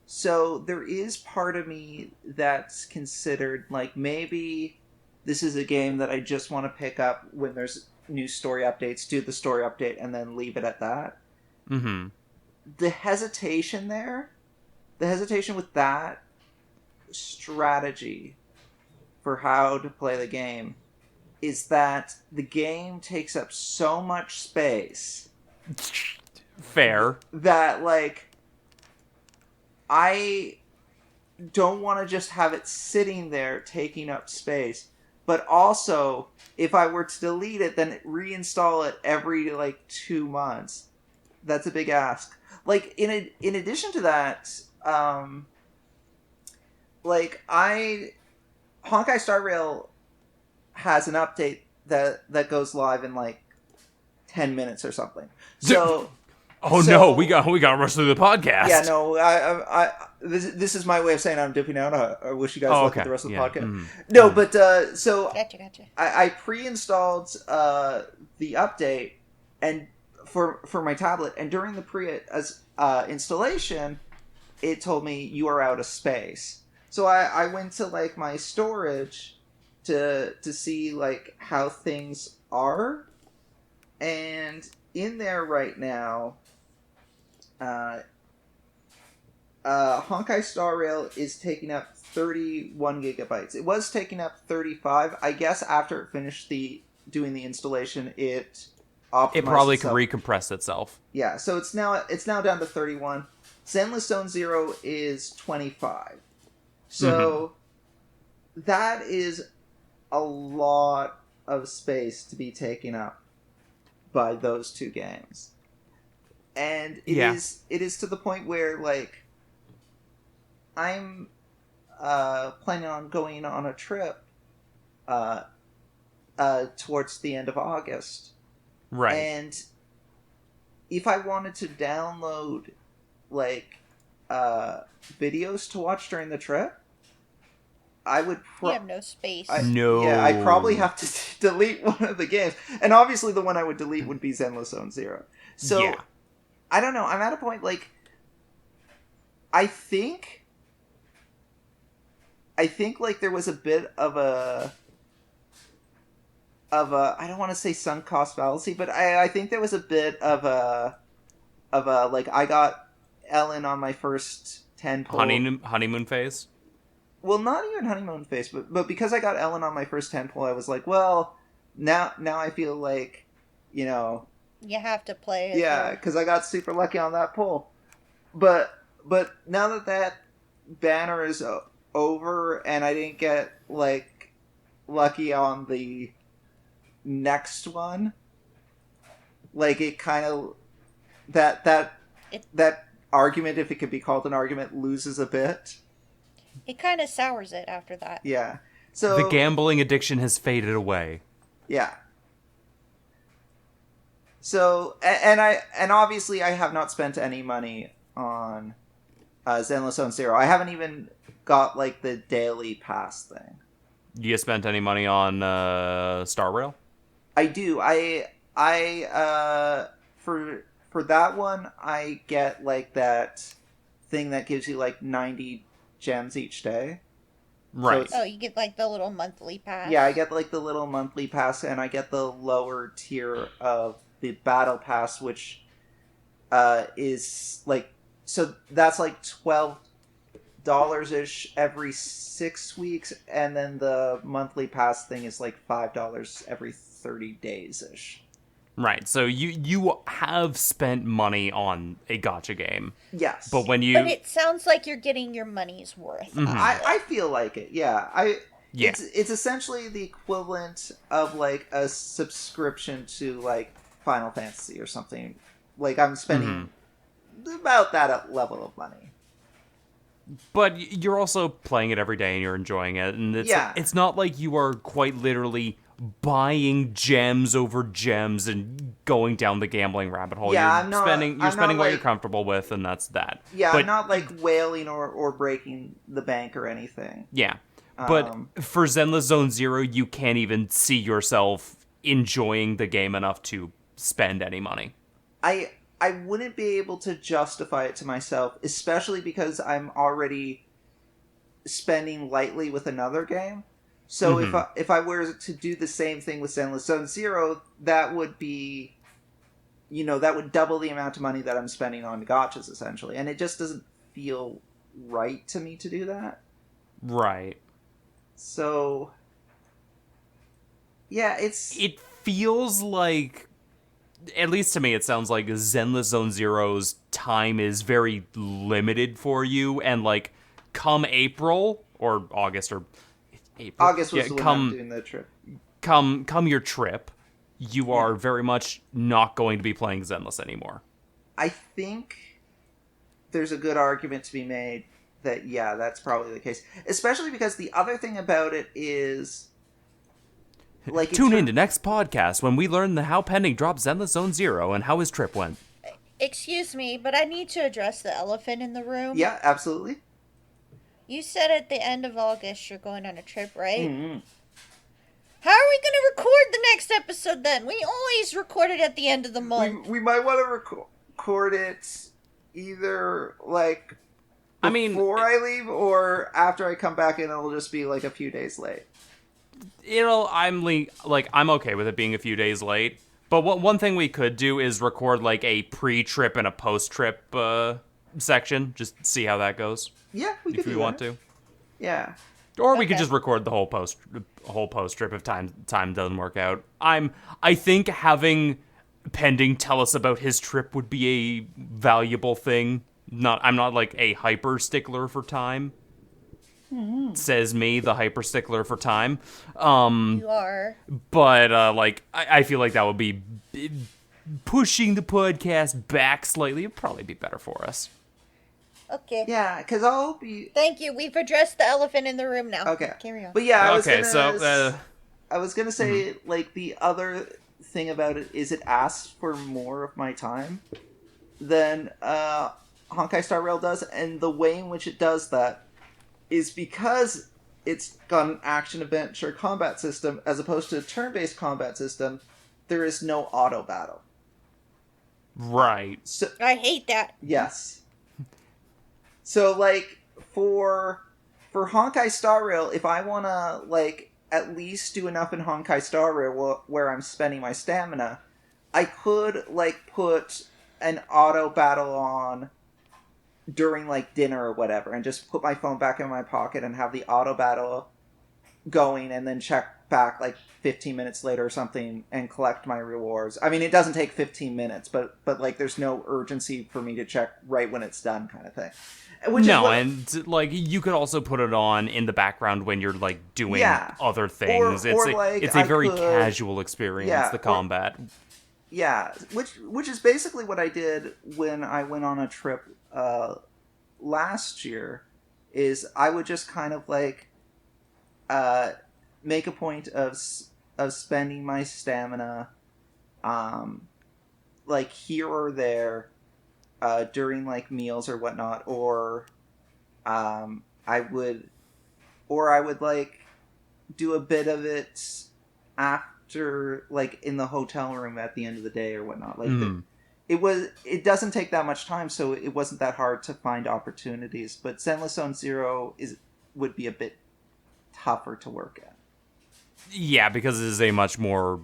So there is part of me that's considered, like, maybe this is a game that I just want to pick up when there's new story updates, do the story update, and then leave it at that. Mm-hmm. The hesitation with that strategy for how to play the game is that the game takes up so much space. Fair. That, like, I don't want to just have it sitting there taking up space. But also, if I were to delete it, then reinstall it every, like, 2 months. That's a big ask. Like, in addition to that, like, Honkai Star Rail has an update that goes live in, like, 10 minutes or something. So... no, we got to rush through the podcast. Yeah, no, this is my way of saying I'm dipping out. I wish you guys luck with the rest of the podcast. Mm-hmm. No, but so Gotcha. I pre-installed the update and for my tablet, and during the installation, it told me you are out of space. So I went to, like, my storage to see, like, how things are, and in there right now, Honkai Star Rail is taking up 31 gigabytes. It was taking up 35. I guess after it finished doing the installation, it optimized It probably itself. could recompress itself. Yeah, so it's now down to 31. Zenless Zone Zero is 25. So that is a lot of space to be taken up by those two games. And it is to the point where, like, I'm planning on going on a trip towards the end of August. Right. And if I wanted to download, like, videos to watch during the trip, I would You have no space. No. Yeah, I'd probably have to delete one of the games. And obviously the one I would delete would be Zenless Zone Zero. So, Yeah. I don't know. I'm at a point, like, I think, like, there was a bit of a I don't want to say sunk cost fallacy, but I think there was a bit of a like, I got Ellen on my first 10 pull. Honeymoon phase? Well, not even honeymoon phase, but because I got Ellen on my first 10 pull, I was like, well, now I feel like, you know, You have to play it. yeah, because I got super lucky on that pull. But now that banner is over and I didn't get, like, lucky on the next one, like, it kind of that argument, if it could be called an argument, loses a bit. It kind of sours it after that. Yeah. So The gambling addiction has faded away. yeah. So and obviously I have not spent any money on Zenless Zone Zero. I haven't even got, like, the daily pass thing. You spent any money on Star Rail? I do. For that one, I get, like, that thing that gives you, like, 90 gems each day. Right. So Oh, you get like the little monthly pass. yeah, I get, like, the little monthly pass, and I get the lower tier of the battle pass, which is, like, so that's like $12-ish every 6 weeks, and then the monthly pass thing is like $5 every 30 days-ish. Right. So you have spent money on a gacha game. Yes. But when you... But it sounds like you're getting your money's worth. Mhm. I feel like it, yeah. Yeah. It's essentially the equivalent of, like, a subscription to, like, Final Fantasy or something. Like, I'm spending about that level of money. But you're also playing it every day and you're enjoying it. And it's not like you are quite literally buying gems over gems and going down the gambling rabbit hole. Yeah, you're spending what like, you're comfortable with, and that's that. Yeah, but, I'm not, like, wailing or breaking the bank or anything. Yeah. But for Zenless Zone Zero, you can't even see yourself enjoying the game enough to spend any money. I wouldn't be able to justify it to myself, especially because I'm already spending lightly with another game. So if I were to do the same thing with Zenless Zone Zero, that would be, you know, that would double the amount of money that I'm spending on gachas, essentially. And it just doesn't feel right to me to do that. Right. So, yeah, it feels like, at least to me, it sounds like Zenless Zone Zero's time is very limited for you, and, like, come April, or August, or April. August was when I'm doing the trip. Come your trip, you are very much not going to be playing Zenless anymore. I think there's a good argument to be made that, yeah, that's probably the case. Especially because the other thing about it is, like, Tune in to next podcast when we learn how Pending dropped Zenless Zone Zero and how his trip went. Excuse me, but I need to address the elephant in the room. Yeah, absolutely. You said at the end of August you're going on a trip, right? Mm-hmm. How are we going to record the next episode then? We always record it at the end of the month. We might want to record it either, like, before I leave or after I come back, and it'll just be, like, a few days late. I'm okay with it being a few days late. But one thing we could do is record, like, a pre-trip and a post-trip section. Just see how that goes. Yeah, we could if we want to. Yeah. Or we could just record the whole post trip if time doesn't work out. I think having Pending tell us about his trip would be a valuable thing. I'm not like a hyper stickler for time. Says me, the hyper stickler for time. You are. But I feel like that would be pushing the podcast back slightly. It'd probably be better for us. Okay. Yeah, because I'll be... Thank you. We've addressed the elephant in the room now. Okay. Carry on. But yeah, I was gonna say, like, the other thing about it is it asks for more of my time than Honkai Star Rail does, and the way in which it does that is because it's got an action-adventure combat system, as opposed to a turn-based combat system, there is no auto-battle. Right. So, I hate that. yes. So, like, for Honkai Star Rail, if I want to, like, at least do enough in Honkai Star Rail where I'm spending my stamina, I could, like, put an auto battle on during, like, dinner or whatever, and just put my phone back in my pocket and have the auto battle going, and then check back, like, 15 minutes later or something and collect my rewards. I mean, it doesn't take 15 minutes, but like, there's no urgency for me to check right when it's done, kind of thing. And like, you could also put it on in the background when you're like doing other things. It's a very casual experience, the combat. Which is basically what I did when I went on a trip last year. Is I would just kind of like make a point of spending my stamina, like here or there. During like meals or whatnot, or I would like do a bit of it after, like, in the hotel room at the end of the day or whatnot. Like it doesn't take that much time, so it wasn't that hard to find opportunities. But Zenless Zone Zero would be a bit tougher to work at. Yeah, because it is a much more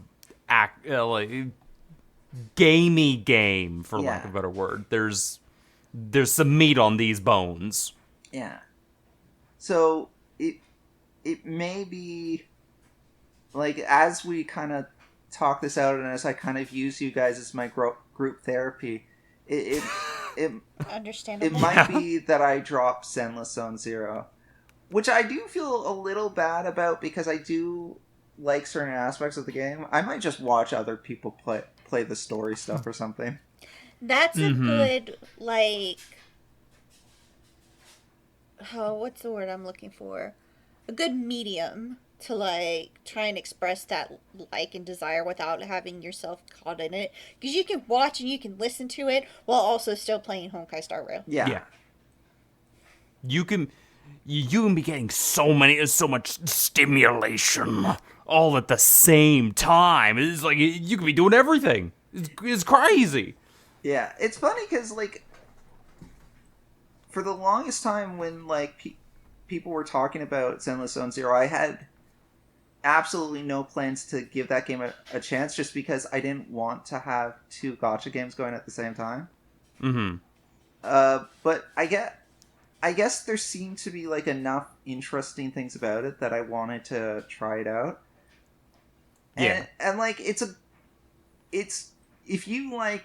gamey game, for lack of a better word. There's some meat on these bones. Yeah. So it may be, like, as we kind of talk this out and as I kind of use you guys as my group therapy, it understandable. It might be that I drop Zenless Zone Zero, which I do feel a little bad about because I do like certain aspects of the game. I might just watch other people play the story stuff or something. That's a good, like, what's the word I'm looking for? A good medium to, like, try and express that like and desire without having yourself caught in it. Because you can watch and you can listen to it while also still playing Honkai Star Rail. Yeah. You can be getting so much stimulation all at the same time. It's like you could be doing everything. It's crazy. Yeah, it's funny because, like, for the longest time when, like, people were talking about Zenless Zone Zero, I had absolutely no plans to give that game a chance, just because I didn't want to have two gacha games going at the same time. But I guess there seemed to be, like, enough interesting things about it that I wanted to try it out. And like, it's if you like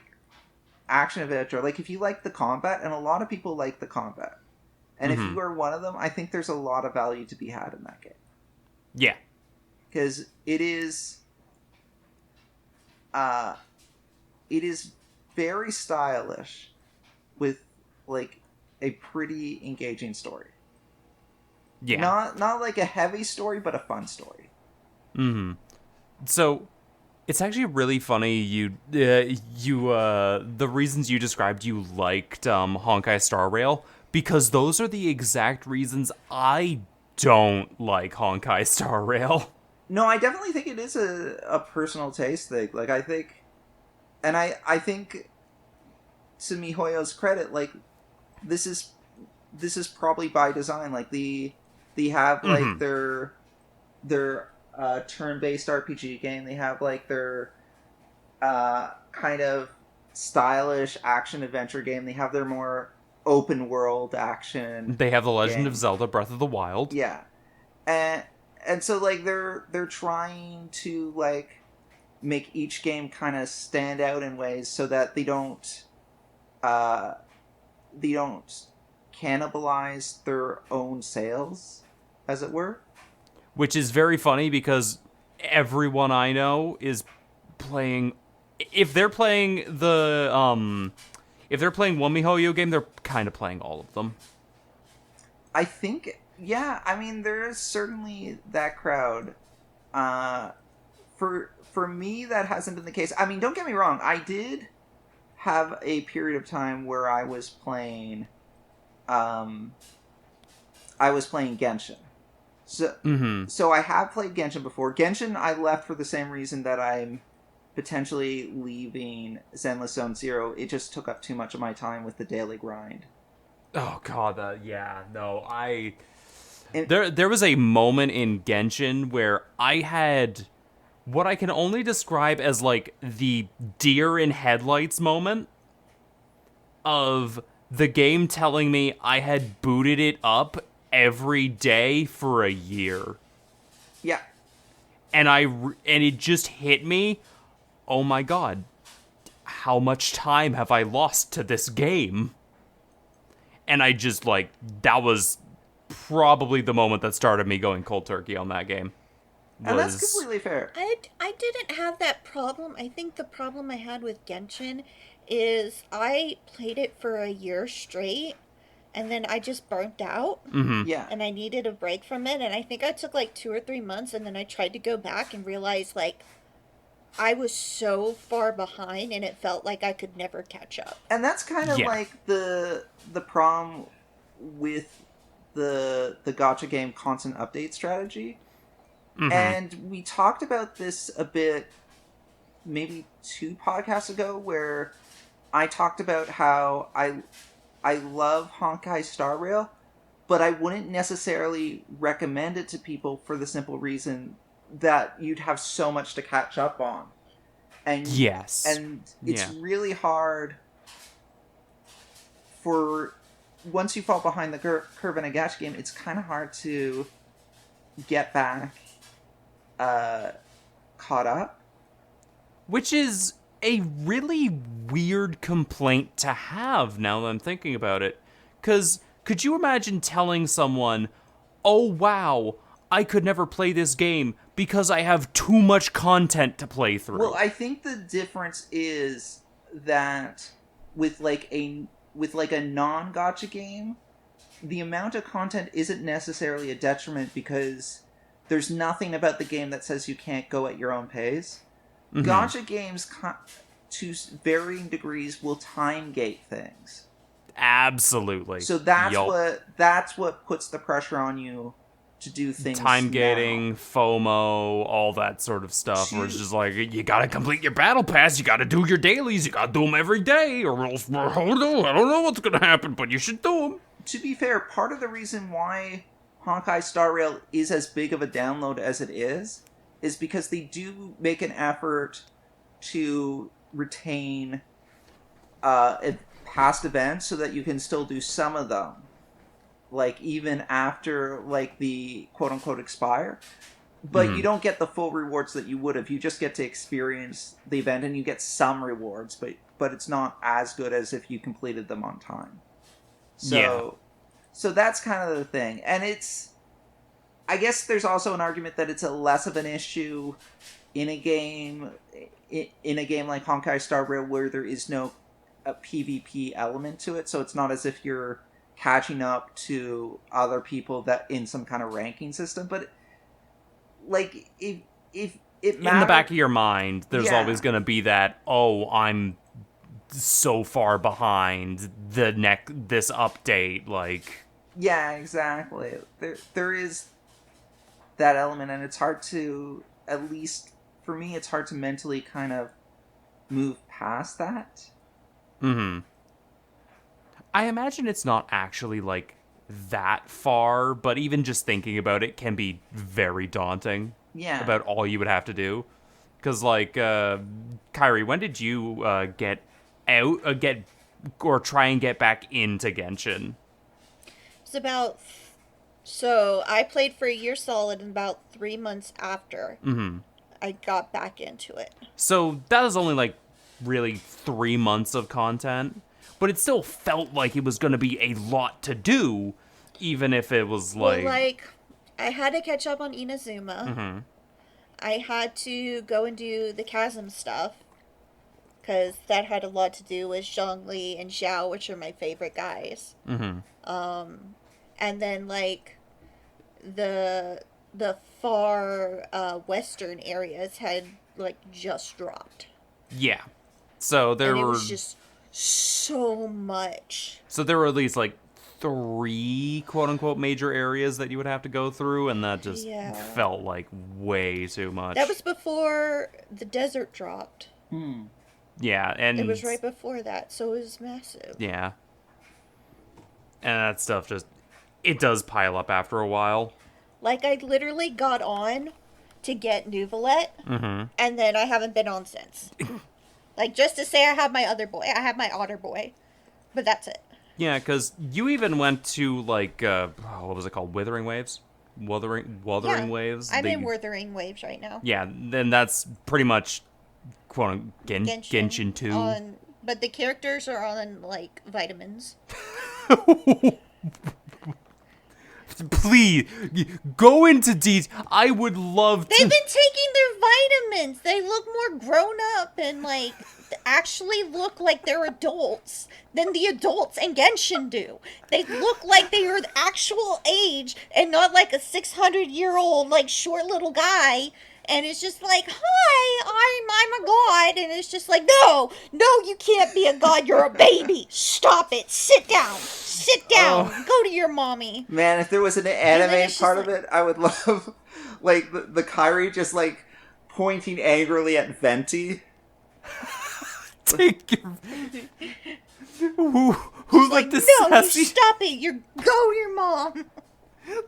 action adventure, like, if you like the combat, and a lot of people like the combat, and if you are one of them, I think there's a lot of value to be had in that game. Yeah. Because it is very stylish with, like, a pretty engaging story. Yeah. Not like a heavy story, but a fun story. So, it's actually really funny the reasons you described you liked Honkai Star Rail, because those are the exact reasons I don't like Honkai Star Rail. No, I definitely think it is a personal taste thing. Like, I think, and I think, to MiHoYo's credit, like, this is probably by design. Like, they have, like, their turn-based RPG game. They have, like, their kind of stylish action-adventure game. They have their more open-world action. They have The Legend game. of Zelda Breath of the Wild. Yeah. And so, like, they're trying to, like, make each game kind of stand out in ways so that they don't cannibalize their own sales. as it were. Which is very funny because everyone I know is playing. If they're playing the if they're playing one MiHoYo game, they're kind of playing all of them. I think, yeah. I mean, there is certainly that crowd. For me, that hasn't been the case. I mean, don't get me wrong. I did have a period of time where I was playing Genshin. So I have played Genshin before. Genshin I left for the same reason that I'm potentially leaving Zenless Zone Zero. It just took up too much of my time with the daily grind. Oh god, there was a moment in Genshin where I had what I can only describe as like the deer in headlights moment of the game telling me I had booted it up every day for a year. Yeah. And it just hit me, oh my god, how much time have I lost to this game? And I just, like, that was probably the moment that started me going cold turkey on that game. And that's completely fair. I didn't have that problem. I think the problem I had with Genshin is I played it for a year straight, and then I just burnt out. Mm-hmm. Yeah. And I needed a break from it, and I think I took like 2 or 3 months, and then I tried to go back and realized, like, I was so far behind, and it felt like I could never catch up. And that's kind of like the problem with the gacha game constant update strategy. Mm-hmm. And we talked about this a bit maybe 2 podcasts ago, where I talked about how I love Honkai Star Rail, but I wouldn't necessarily recommend it to people for the simple reason that you'd have so much to catch up on. And yes. And it's really hard for, once you fall behind the curve in a gacha game, it's kind of hard to get back caught up. Which is a really weird complaint to have now that I'm thinking about it. Because could you imagine telling someone, oh wow, I could never play this game because I have too much content to play through? Well, I think the difference is that with like a non-gacha game, the amount of content isn't necessarily a detriment because there's nothing about the game that says you can't go at your own pace. Mm-hmm. Gacha games, to varying degrees, will time gate things. Absolutely. So that's what puts the pressure on you to do things. Time gating, FOMO, all that sort of stuff. Where it's just like, you gotta complete your battle pass, you gotta do your dailies, you gotta do them every day, or else I don't know what's gonna happen, but you should do them. To be fair, part of the reason why Honkai Star Rail is as big of a download as it is because they do make an effort to retain past events so that you can still do some of them, like even after like the quote-unquote expire, but you don't get the full rewards that you would have. You just get to experience the event and you get some rewards, but it's not as good as if you completed them on time. So that's kind of the thing. And I guess there's also an argument that it's a less of an issue in a game like Honkai Star Rail where there is no PvP element to it. So it's not as if you're catching up to other people that in some kind of ranking system. But like if it matters, in the back of your mind, there's always going to be that, oh, I'm so far behind this update, like. Yeah, exactly. There is that element, and it's hard to, at least for me, it's hard to mentally kind of move past that. Mm-hmm. I imagine it's not actually, like, that far, but even just thinking about it can be very daunting. Yeah. About all you would have to do. Because, like, Kyrie, when did you get try and get back into Genshin? It's so I played for a year solid, and about 3 months after, I got back into it. So that was only, like, really 3 months of content, but it still felt like it was going to be a lot to do, even if it was, like... Well, like, I had to catch up on Inazuma. Mm-hmm. I had to go and do the Chasm stuff. Because that had a lot to do with Zhongli and Xiao, which are my favorite guys. Mm-hmm. And then, like, the far western areas had, like, just dropped. Yeah. So there and it were... was just so much. So there were at least, like, 3 quote-unquote major areas that you would have to go through, and that just felt like way too much. That was before the desert dropped. Yeah, and... It was right before that, so it was massive. Yeah. And that stuff just... It does pile up after a while. Like, I literally got on to get Nuvolette, and then I haven't been on since. Like, just to say I have my other boy. I have my otter boy. But that's it. Yeah, because you even went to, like, what was it called? Withering Waves? Wuthering Waves? I'm in Wuthering Waves right now. Yeah, then that's pretty much, quote, Genshin 2. But the characters are on, like, vitamins. Please, go into detail. I would love to... They've been taking their vitamins. They look more grown up and, like, actually look like they're adults than the adults in Genshin do. They look like they are the actual age and not like a 600-year-old, like, short little guy. And it's just like, hi, I'm a god. And it's just like, no, you can't be a god. You're a baby. Stop it. Sit down. Go to your mommy. Man, if there was an anime part of it, I would love, like, the Kyrie just, like, pointing angrily at Venti. Take your... Who like this no, sassy... you stop it. Go to your mom.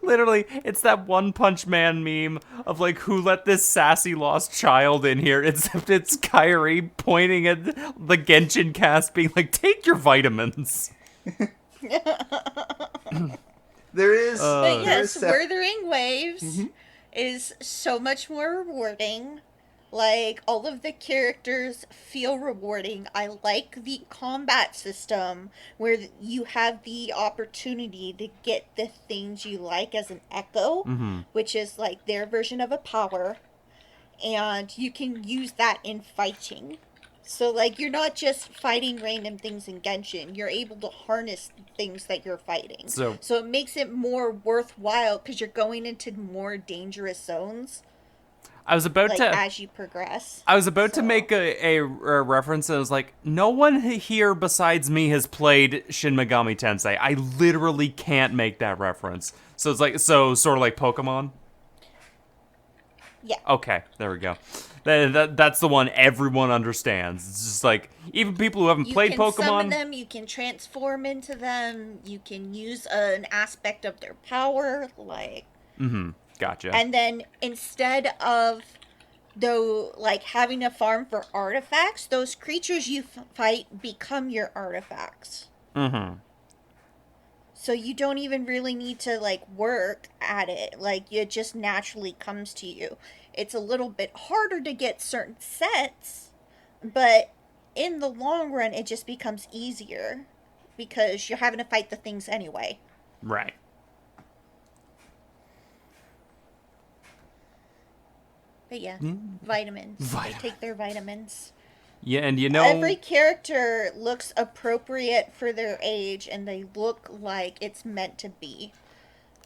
Literally, it's that One Punch Man meme of, like, who let this sassy lost child in here, except it's Kyrie pointing at the Genshin cast being like, take your vitamins. There is... but yes, Wuthering Waves is so much more rewarding. Like, all of the characters feel rewarding. I like the combat system where you have the opportunity to get the things you like as an echo, which is like their version of a power, and you can use that in fighting. So, like, you're not just fighting random things in Genshin. You're able to harness things that you're fighting. So it makes it more worthwhile because you're going into more dangerous zones. I was about as you progress. I was about to make a reference, and I was like, no one here besides me has played Shin Megami Tensei. I literally can't make that reference. So it's like, sort of like Pokemon? Yeah. Okay, there we go. That's the one everyone understands. It's just like, even people who haven't played Pokemon... You can summon them, you can transform into them, you can use an aspect of their power, like... Gotcha. And then instead of having to farm for artifacts, those creatures you fight become your artifacts. So you don't even really need to, like, work at it. Like, it just naturally comes to you. It's a little bit harder to get certain sets, but in the long run, it just becomes easier because you're having to fight the things anyway. Right. But yeah, vitamins. They take their vitamins. Yeah, and you know... Every character looks appropriate for their age, and they look like it's meant to be.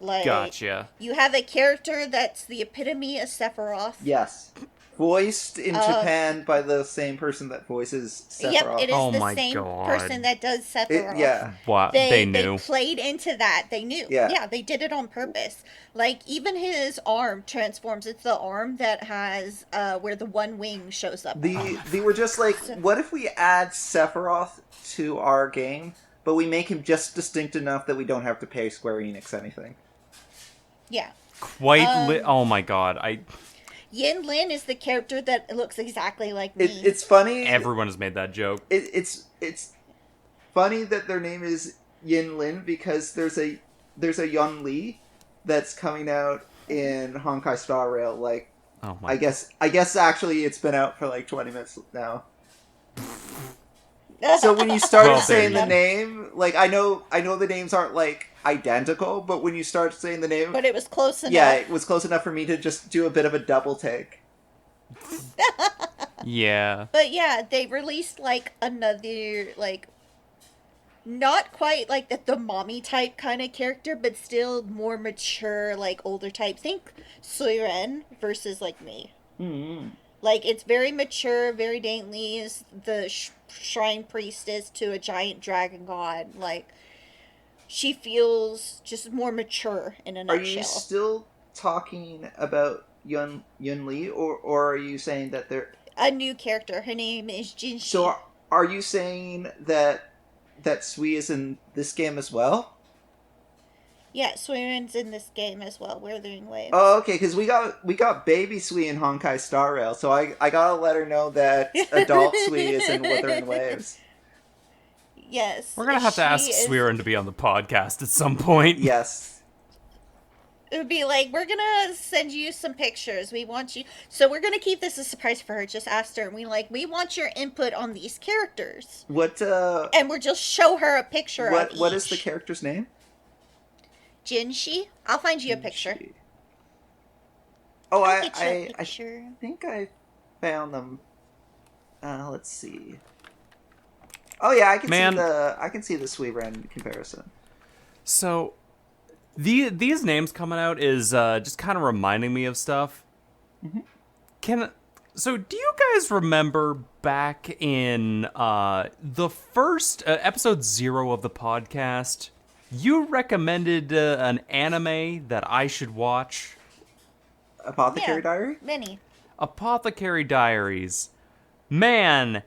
Like, gotcha. You have a character that's the epitome of Sephiroth. Yes. Voiced in Japan by the same person that voices Sephiroth. Yep, it is the same person that does Sephiroth. Yeah. What? They knew. They played into that. They knew. Yeah, they did it on purpose. Like, even his arm transforms. It's the arm that has, where the one wing shows up. They were just like, what if we add Sephiroth to our game, but we make him just distinct enough that we don't have to pay Square Enix anything? Yeah. Oh my god, Yin Lin is the character that looks exactly like me. It's funny. Everyone has made that joke. It's funny that their name is Yin Lin because there's a Yun Li that's coming out in Honkai Star Rail. Like, oh my. I guess actually it's been out for like 20 minutes now. So when you started Well, saying there the you name, like I know the names aren't like identical, but when you started saying the name, But it was close enough. yeah, it was close enough for me to just do a bit of a double take. Yeah. But yeah, they released like another like not quite like the mommy type kind of character, but still more mature, like older type. Think Suiren versus like me. Mm-hmm. Like it's very mature, very daintily is the shrine priestess to a giant dragon god. Like she feels just more mature in a Are you nutshell. still talking about Yun Li, or are you saying that they're A new character. Her name is Jinshi. so? Are you saying that Sui is in this game as well? Yeah, Suiren's in this game as well. Wuthering Waves. Oh, okay, because we got baby Sui in Honkai Star Rail, so I gotta let her know that adult Sui is in Wuthering Waves. Yes. We're gonna have to ask is... Swearin to be on the podcast at some point. Yes. It would be like, we're gonna send you some pictures. We want you. So we're gonna keep this a surprise for her. Just asked her, and we want your input on these characters. What? And we'll just show her a picture of each. What is the character's name? Jinshi. I'll find you a picture. Oh, I'll get you a I picture. think I found them. Let's see. Oh yeah, I can see the Sui Ren comparison. So, these names coming out is just kind of reminding me of stuff. Mm-hmm. So, do you guys remember back in the first episode 0 of the podcast? You recommended an anime that I should watch. Apothecary Diary? Many. Apothecary Diaries. Man,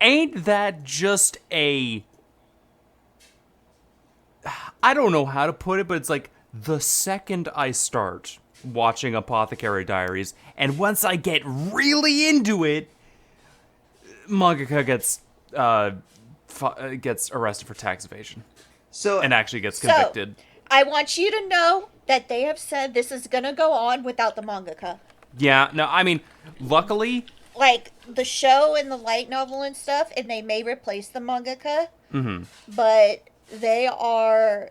ain't that just a... I don't know how to put it, but it's like the second I start watching Apothecary Diaries, and once I get really into it, mangaka gets arrested for tax evasion. And actually gets convicted. So, I want you to know that they have said this is gonna go on without the mangaka. Yeah, no, I mean, luckily... Like, the show and the light novel and stuff, and they may replace the mangaka, but they are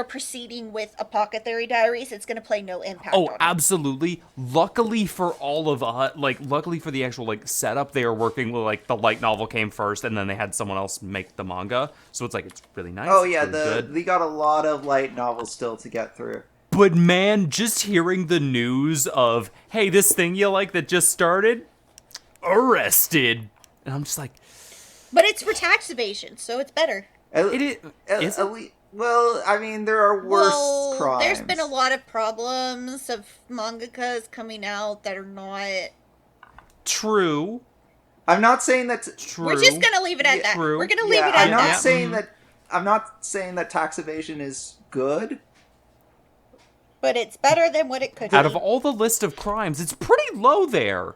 proceeding with Apothecary Diaries. It's gonna play no impact on it. Absolutely. Luckily for all of luckily for the actual, setup, they are working with, the light novel came first, and then they had someone else make the manga. So it's, it's really nice. Oh, yeah, really good. they got a lot of light novels still to get through. But, man, just hearing the news of, hey, this thing you like that just started, arrested. And I'm just like... But it's for tax evasion, so it's better. Well, I mean, there are worse crimes. There's been a lot of problems of mangakas coming out that are not... True. I'm not saying that's true. We're just gonna leave it at that. True. We're gonna leave it at that. I'm not saying that tax evasion is good. But it's better than what it could be. Out of all the list of crimes, it's pretty low there.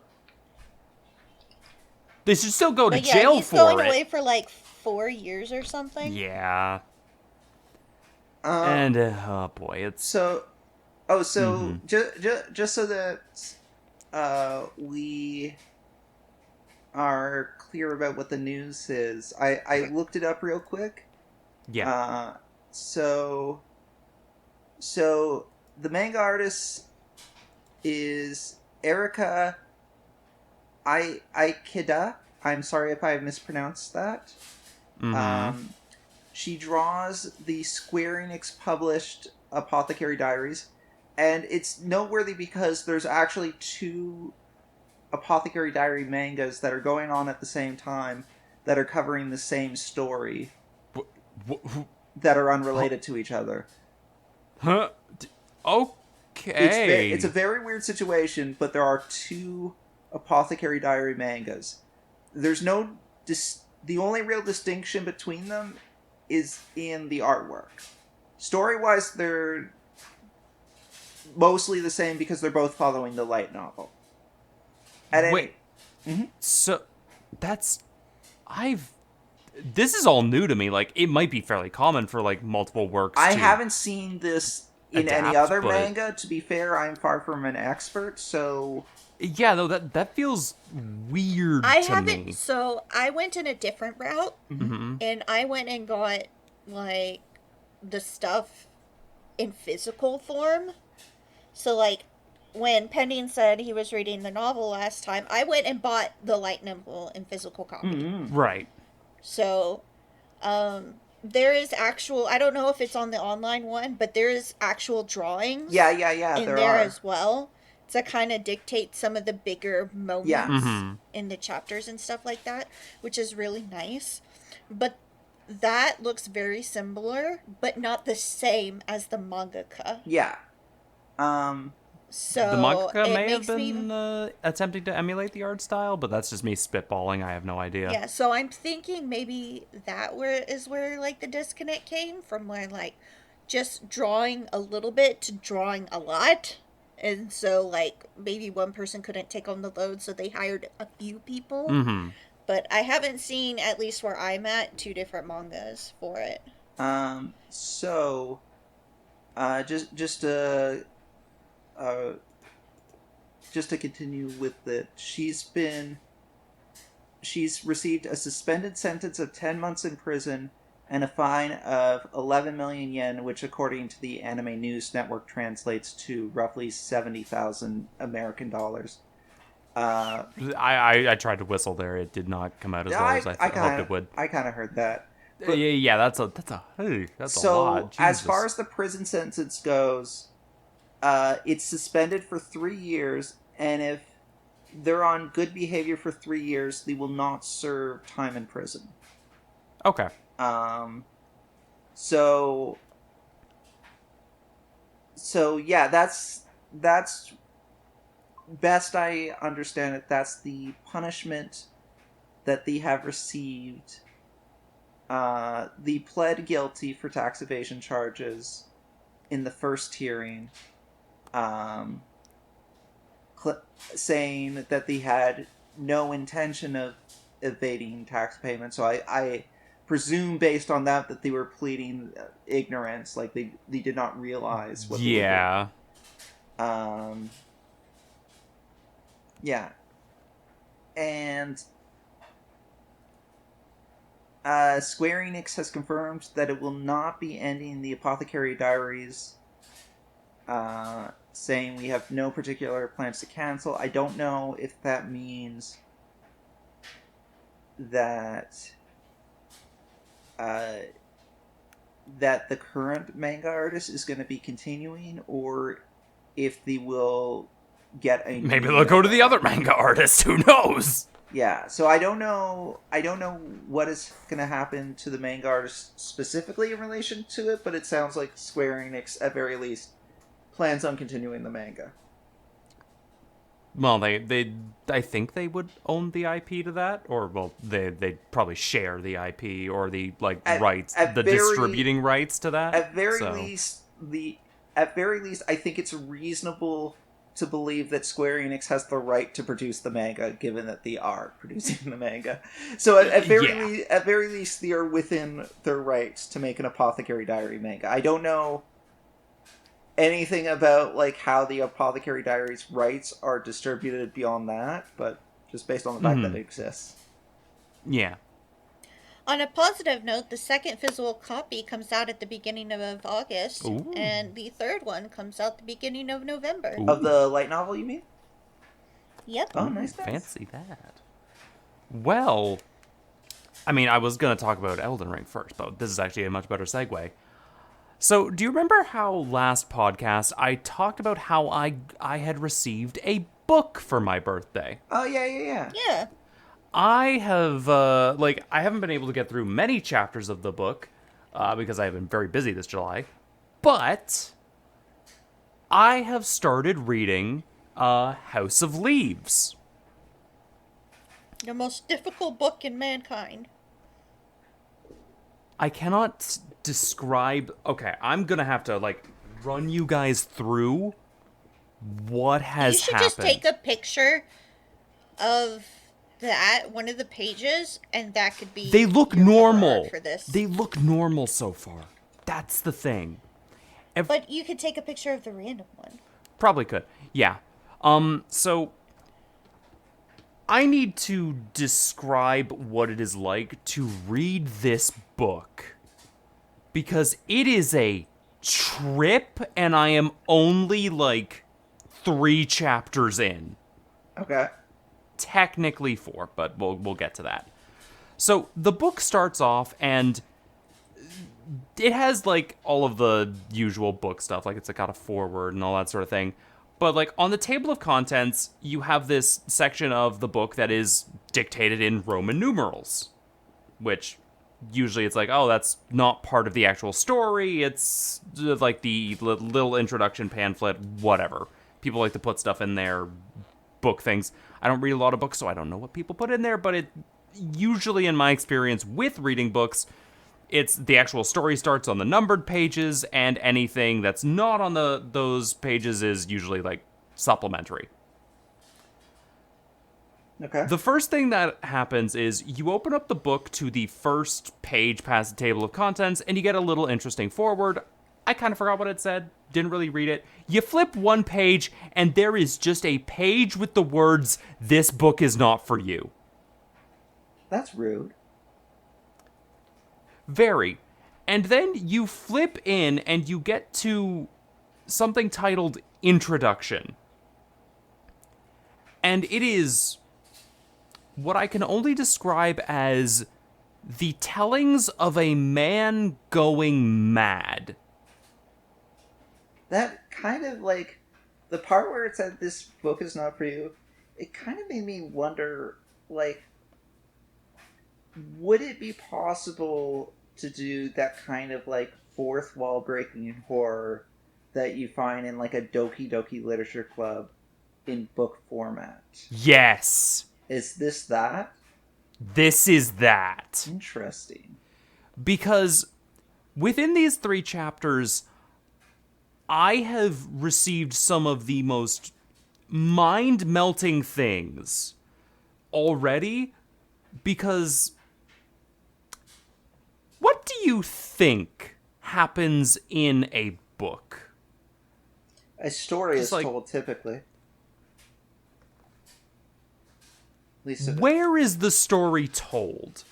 They should still go to jail he's for going it. away for 4 years or something. Yeah. And oh boy, it's just so that we are clear about what the news is, I looked it up real quick. Yeah. So the manga artist is Erika Ikeda. I'm sorry if I mispronounced that. She draws the Square Enix published Apothecary Diaries, and it's noteworthy because there's actually 2 Apothecary Diary mangas that are going on at the same time that are covering the same story that are unrelated to each other. Huh? Okay. It's a very weird situation, but there are 2 Apothecary Diary mangas. There's no... the only real distinction between them is in the artwork. Story-wise, they're mostly the same because they're both following the light novel. So, this is all new to me. It might be fairly common for, multiple works I haven't seen this in adapt, any other manga. To be fair, I'm far from an expert, so Yeah, though that feels weird to me. So I went in a different route, and I went and got like the stuff in physical form. So like when Pending said he was reading the novel last time, I went and bought the light novel in physical copy. Right. So there is actual, I don't know if it's on the online one, but there is actual drawings Yeah, in there there are. as well to kind of dictate some of the bigger moments in the chapters and stuff like that, which is really nice. But that looks very similar, but not the same as the mangaka. Yeah. So The mangaka it may have makes been me attempting to emulate the art style, but that's just me spitballing. I have no idea. yeah. So I'm thinking maybe that where like the disconnect came from, where like just drawing a little bit to drawing a lot. And so, like, maybe one person couldn't take on the load, so they hired a few people. But I haven't seen, at least where I'm at, 2 different mangas for it. So, just to continue with it, she's received a suspended sentence of 10 months in prison and a fine of 11 million yen, which according to the Anime News Network translates to roughly 70,000 American dollars. I tried to whistle there. It did not come out as well as I hoped it would. I kind of heard that. Yeah, that's a lot. So, as far as the prison sentence goes, it's suspended for 3 years, and if they're on good behavior for 3 years, they will not serve time in prison. Okay. So yeah, that's best I understand it. That's the punishment that they have received. They pled guilty for tax evasion charges in the first hearing, saying that they had no intention of evading tax payment. So I presume based on that they were pleading ignorance, like they did not realize what they were doing. Yeah. And Square Enix has confirmed that it will not be ending the Apothecary Diaries, saying we have no particular plans to cancel. I don't know if that means that that the current manga artist is going to be continuing, or if they will get a maybe they'll go to the other manga artist. Who knows? Yeah, so I don't know what is going to happen to the manga artist specifically in relation to it, but it sounds like Square Enix, at very least, plans on continuing the manga. Well, I think they would own the IP to that, or well, they'd probably share the IP or the rights, distributing rights to that. At very least, I think it's reasonable to believe that Square Enix has the right to produce the manga, given that they are producing the manga. So at very least, they are within their rights to make an Apothecary Diary manga. I don't know anything about how the Apothecary Diaries rights are distributed beyond that, but just based on the fact that it exists. Yeah. On a positive note, the second physical copy comes out at the beginning of August, and the third one comes out the beginning of November. Of the light novel, you mean? Yep. Oh, nice. Fancy that. Well, I mean, I was going to talk about Elden Ring first, but this is actually a much better segue. So, do you remember how last podcast I talked about how I had received a book for my birthday? Oh, yeah. Yeah. I have, I haven't been able to get through many chapters of the book, because I have been very busy this July, but I have started reading, House of Leaves. The most difficult book in mankind. I cannot describe, okay, I'm gonna have to, run you guys through what has happened. You should just take a picture of one of the pages, and that could be they look normal for this. They look normal so far. That's the thing. But you could take a picture of the random one. Probably could. Yeah. So I need to describe what it is like to read this book. Because it is a trip, and I am only, 3 chapters in. Okay. Technically 4, but we'll get to that. So, the book starts off, and it has, all of the usual book stuff. It's got a foreword and all that sort of thing. But, on the table of contents, you have this section of the book that is dictated in Roman numerals. Which, usually it's oh, that's not part of the actual story. It's, the little introduction pamphlet, whatever. People like to put stuff in their book things. I don't read a lot of books, so I don't know what people put in there, but it usually, in my experience with reading books, it's the actual story starts on the numbered pages, and anything that's not on those pages is usually, supplementary. Okay. The first thing that happens is you open up the book to the first page past the table of contents, and you get a little interesting foreword. I kind of forgot what it said. Didn't really read it. You flip one page, and there is just a page with the words, "This book is not for you." That's rude. Very. And then you flip in and you get to something titled Introduction. And it is what I can only describe as the tellings of a man going mad. That kind of, the part where it said this book is not for you, it kind of made me wonder, would it be possible to do that kind of, fourth wall breaking horror that you find in, a Doki Doki Literature Club in book format? Yes. Is this that? This is that. Interesting. Because within these 3 chapters, I have received some of the most mind-melting things already, because what do you think happens in a book? A story is Just told typically. At least where is the story told?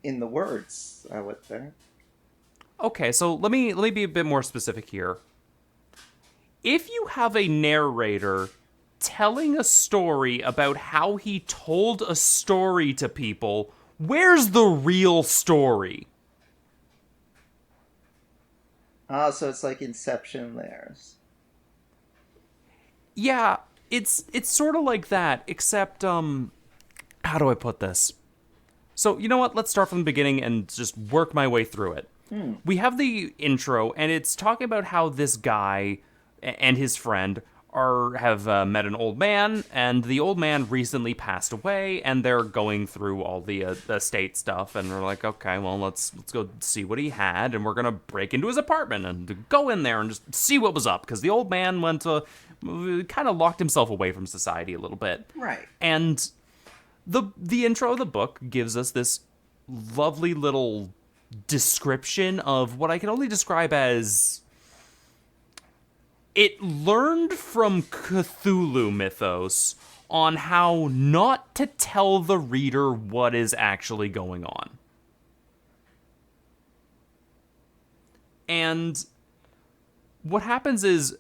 in the words, I would think. Okay, so let me be a bit more specific here. If you have a narrator telling a story about how he told a story to people, where's the real story? Oh, so it's like Inception layers. Yeah, it's sort of like that, except, how do I put this? So, you know what? Let's start from the beginning and just work my way through it. We have the intro, and it's talking about how this guy and his friend have met an old man, and the old man recently passed away, and they're going through all the estate stuff, and we're like, okay, well, let's go see what he had, and we're gonna break into his apartment and go in there and just see what was up, because the old man kind of locked himself away from society a little bit. Right. And the intro of the book gives us this lovely little description of what I can only describe as it learned from Cthulhu mythos on how not to tell the reader what is actually going on. And what happens is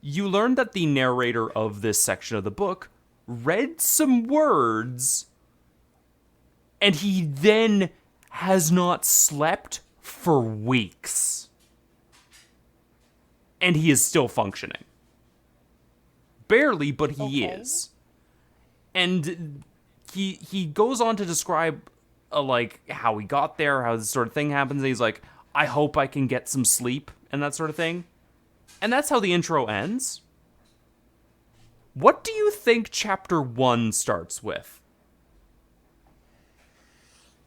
you learn that the narrator of this section of the book read some words, and he then has not slept for weeks. And he is still functioning. Barely, but he is. And he goes on to describe how he got there, how this sort of thing happens. And he's like, I hope I can get some sleep and that sort of thing. And that's how the intro ends. What do you think chapter 1 starts with?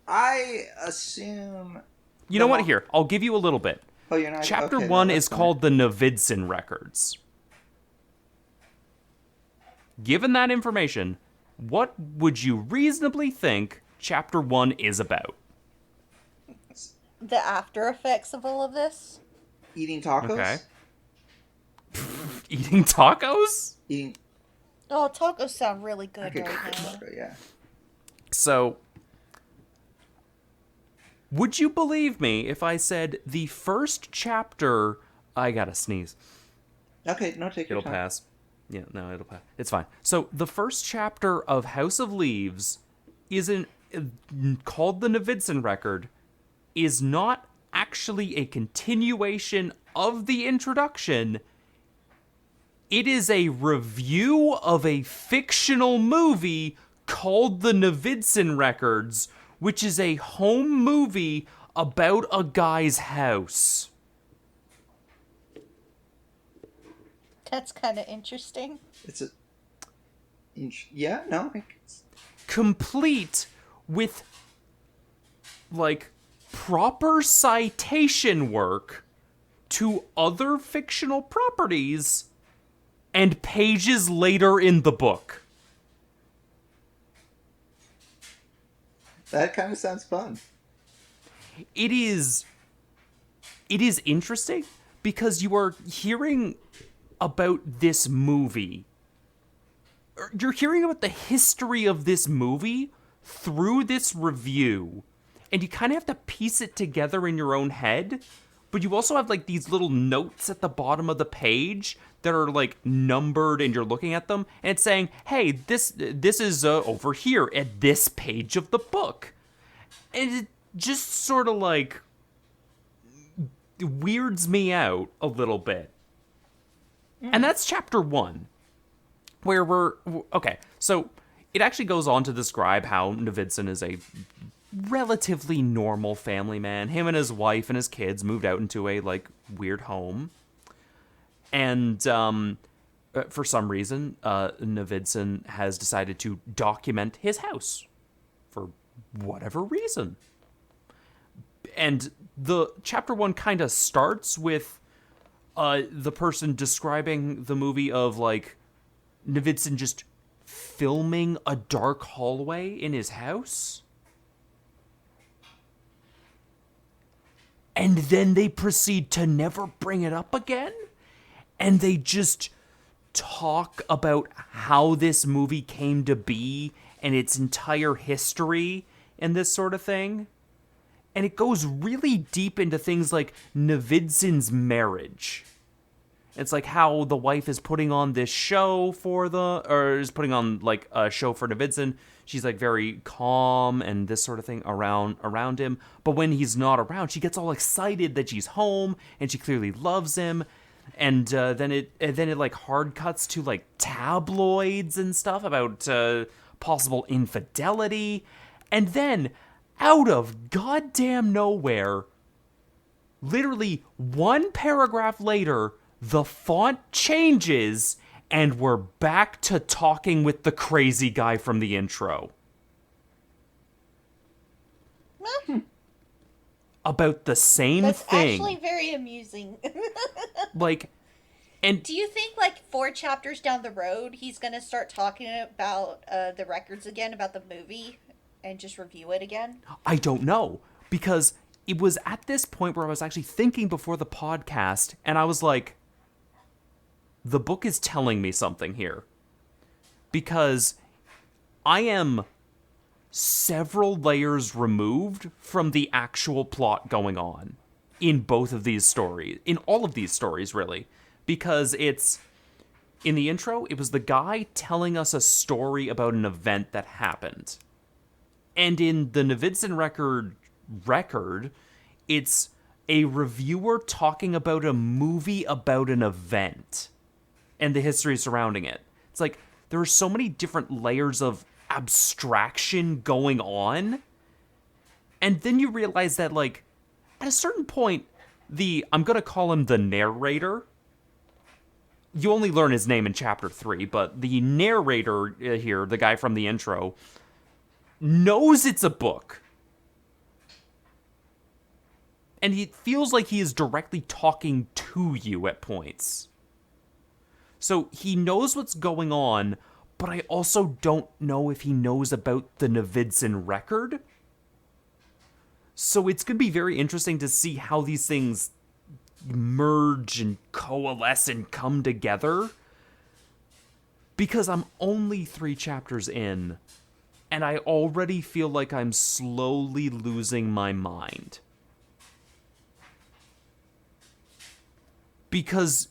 I assume... You know what? Here, I'll give you a little bit. Oh, you're not... Chapter okay, 1 no, is fine. called the Novidson Records. Given that information, what would you reasonably think chapter 1 is about? The after effects of all of this? Eating tacos? Okay. Eating tacos? Eating... Oh, tacos sound really good Okay, right now. taco, yeah. So, would you believe me if I said the first chapter... I gotta sneeze. Okay, no, take your It'll time. pass. Yeah, no, it'll pass. It's fine. So, the first chapter of House of Leaves called the Novidson Record, is not actually a continuation of the introduction. It is a review of a fictional movie called The Novidson Records, which is a home movie about a guy's house. That's kind of interesting. It's a... Yeah, no, it's... Complete with, like, proper citation work to other fictional properties and pages later in the book. That kind of sounds fun. It is interesting because you are hearing about this movie. You're hearing about the history of this movie through this review, and you kind of have to piece it together in your own head, but you also have like these little notes at the bottom of the page that are like numbered, and you're looking at them and it's saying, hey, this is over here at this page of the book. And it just sort of like weirds me out a little bit. And that's chapter 1, where okay, so it actually goes on to describe how Novidson is a relatively normal family man. Him and his wife and his kids moved out into a like weird home, and for some reason, Novidson has decided to document his house for whatever reason. And the chapter 1 kind of starts with the person describing the movie of like Novidson just filming a dark hallway in his house. And then they proceed to never bring it up again. And they just talk about how this movie came to be and its entire history and this sort of thing. And it goes really deep into things like Novidson's marriage. It's like how the wife is putting on this show is putting on like a show for Novidson. She's like very calm and this sort of thing around him. But when he's not around, she gets all excited that she's home and she clearly loves him. And then it like hard cuts to like tabloids and stuff about possible infidelity. And then out of goddamn nowhere, literally one paragraph later, the font changes and we're back to talking with the crazy guy from the intro. About the same That's thing. actually very amusing. Like, and do you think like 4 chapters down the road he's gonna start talking about the records again, about the movie, and just review it again? I don't know, because it was at this point where I was actually thinking before the podcast, and I was like, the book is telling me something here. Because I am several layers removed from the actual plot going on in both of these stories, in all of these stories, really. Because it's, in the intro, it was the guy telling us a story about an event that happened. And in the Novidson record, it's a reviewer talking about a movie about an event and the history surrounding it. It's like, there are so many different layers of abstraction going on. And then you realize that, like, at a certain point, I'm going to call him the narrator. You only learn his name in chapter 3, but the narrator here, the guy from the intro, knows it's a book. And he feels like he is directly talking to you at points. So he knows what's going on, but I also don't know if he knows about the Novidson record. So it's going to be very interesting to see how these things merge and coalesce and come together. because I'm only 3 chapters in, and I already feel like I'm slowly losing my mind. Because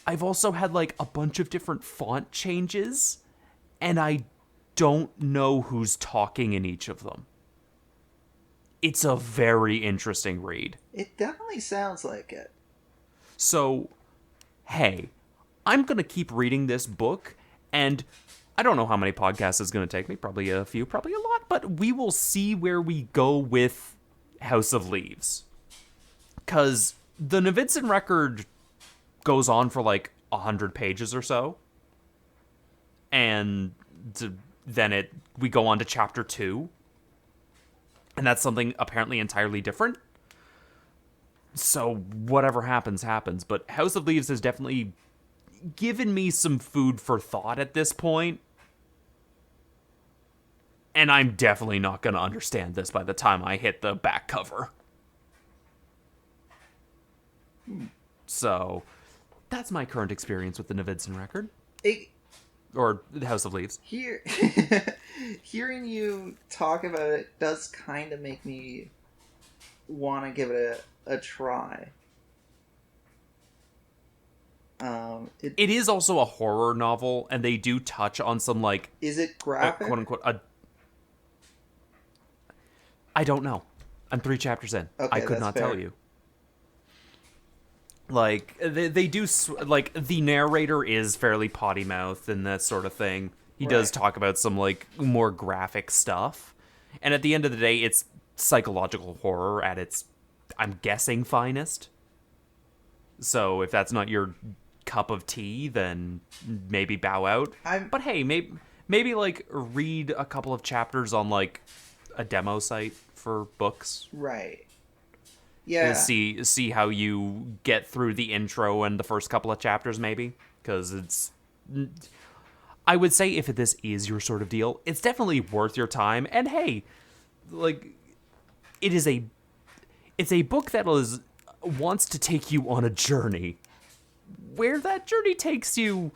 I've also had, like, a bunch of different font changes, and I don't know who's talking in each of them. It's a very interesting read. It definitely sounds like it. So, hey, I'm going to keep reading this book, and I don't know how many podcasts it's going to take me. Probably a few, probably a lot, but we will see where we go with House of Leaves. Because the Novitzin record goes on for like 100 pages or so. And then we go on to chapter 2. And that's something apparently entirely different. So whatever happens, happens. But House of Leaves has definitely given me some food for thought at this point. And I'm definitely not going to understand this by the time I hit the back cover. So that's my current experience with the Novitzin record. Or the House of Leaves. Hearing you talk about it does kind of make me want to give it a try. It is also a horror novel, and they do touch on some, like... Is it graphic? Quote unquote. I don't know. I'm 3 chapters in. Okay, I could not tell you. Like, they do... Like, the narrator is fairly potty-mouthed and that sort of thing. He does talk about some, like, more graphic stuff. And at the end of the day, it's psychological horror at its, I'm guessing, finest. So if that's not your cup of tea, then maybe bow out. But hey, maybe like read a couple of chapters on like a demo site for books. Right. Yeah. See how you get through the intro and the first couple of chapters, maybe, because it's. I would say if this is your sort of deal, it's definitely worth your time. And hey, like, it's a book that wants to take you on a journey. Where that journey takes you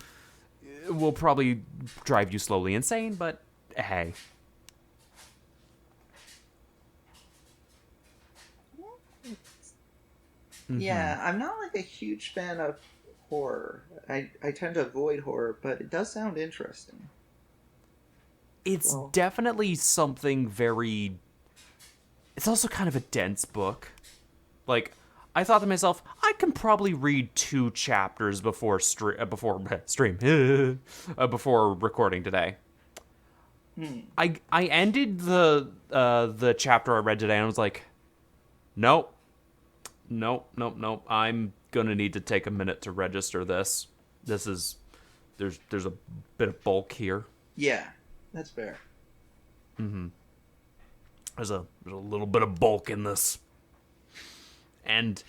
will probably drive you slowly insane, but hey. Yeah, I'm not like a huge fan of horror. I tend to avoid horror, but it does sound interesting. It's definitely something very... It's also kind of a dense book. Like, I thought to myself, I can probably read 2 chapters before recording today. I ended the chapter I read today and I was like, nope. I'm gonna need to take a minute to register this. There's a bit of bulk here. Yeah, that's fair. There's a little bit of bulk in this. And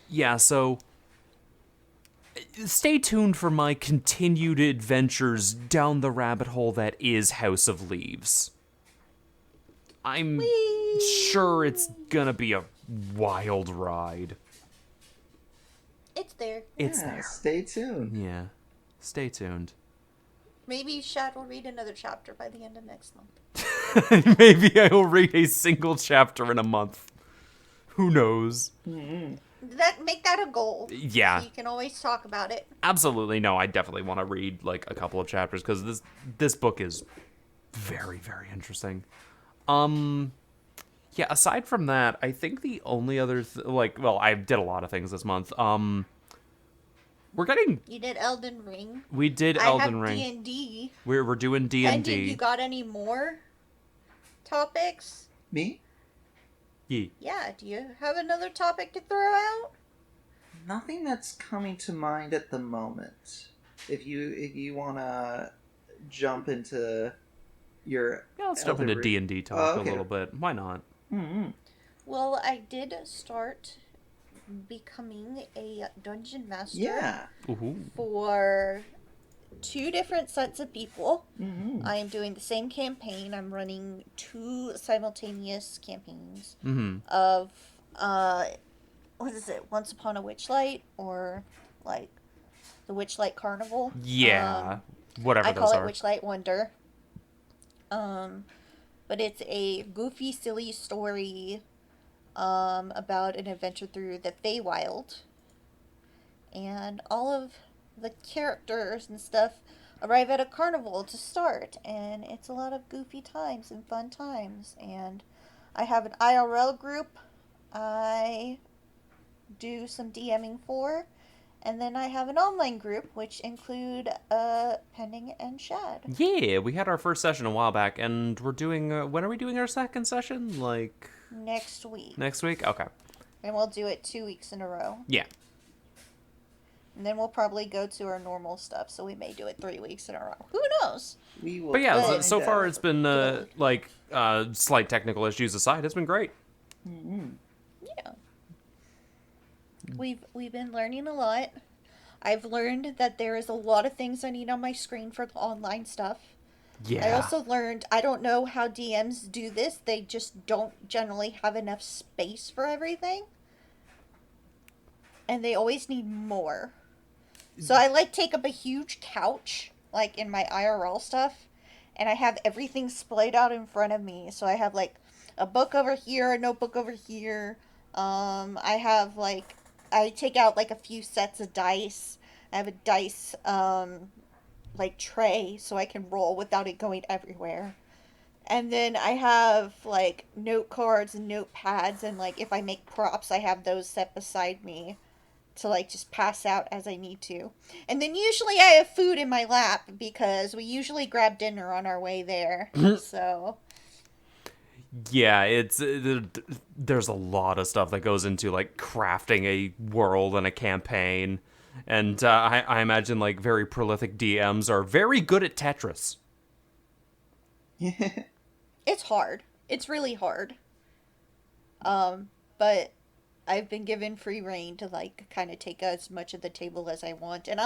yeah, so stay tuned for my continued adventures down the rabbit hole that is House of Leaves. I'm sure it's gonna be a wild ride. It's there. It's there. Stay tuned. Yeah, stay tuned. Maybe Shad will read another chapter by the end of next month. Maybe I will read a single chapter in a month. Who knows? Make that a goal. Yeah. So you can always talk about it. Absolutely. No, I definitely want to read like a couple of chapters because this book is very, very interesting. Yeah, aside from that, I think the only other I did a lot of things this month. You did Elden Ring. We did Elden Ring. Ring. D&D. We're doing D&D. You got any more topics? Me? Yeah, do you have another topic to throw out? Nothing that's coming to mind at the moment. If you want to jump into your... Yeah, let's jump into D&D talk a little bit. Why not? Mm-hmm. Well, I did start becoming a dungeon master. Yeah. For 2 different sets of people. Mm-hmm. I am doing the same campaign. I'm running 2 simultaneous campaigns of what is it? Once Upon a Witchlight or like the Witchlight Carnival. Yeah. whatever I those call are. it Witchlight Wonder. But it's a goofy, silly story about an adventure through the Feywild. And all of the characters and stuff arrive at a carnival to start. And it's a lot of goofy times and fun times. And I have an IRL group I do some DMing for. And then I have an online group, which include Pending and Shad. Yeah, we had our first session a while back, and we're doing... when are we doing our second session? Like... Next week. Next week? Okay. And we'll do it 2 weeks in a row. Yeah. And then we'll probably go to our normal stuff, so we may do it 3 weeks in a row. Who knows? We will. But yeah, find so far out. it's been, slight technical issues aside, it's been great. Yeah. We've been learning a lot. I've learned that there is a lot of things I need on my screen for the online stuff. Yeah. I also learned, I don't know how DMs do this, they just don't generally have enough space for everything. And they always need more. So I take up a huge couch, like in my IRL stuff, and I have everything splayed out in front of me. So I have like a book over here, a notebook over here. I have I take out like a few sets of dice. I have a dice tray so I can roll without it going everywhere. And then I have like note cards and notepads, and like if I make props, I have those set beside me to like just pass out as I need to. And then usually I have food in my lap because we usually grab dinner on our way there. So Yeah, it's there's a lot of stuff that goes into like crafting a world and a campaign, and I imagine like very prolific DMs are very good at Tetris. it's hard. It's really hard. But I've been given free reign to like kind of take as much of the table as I want, and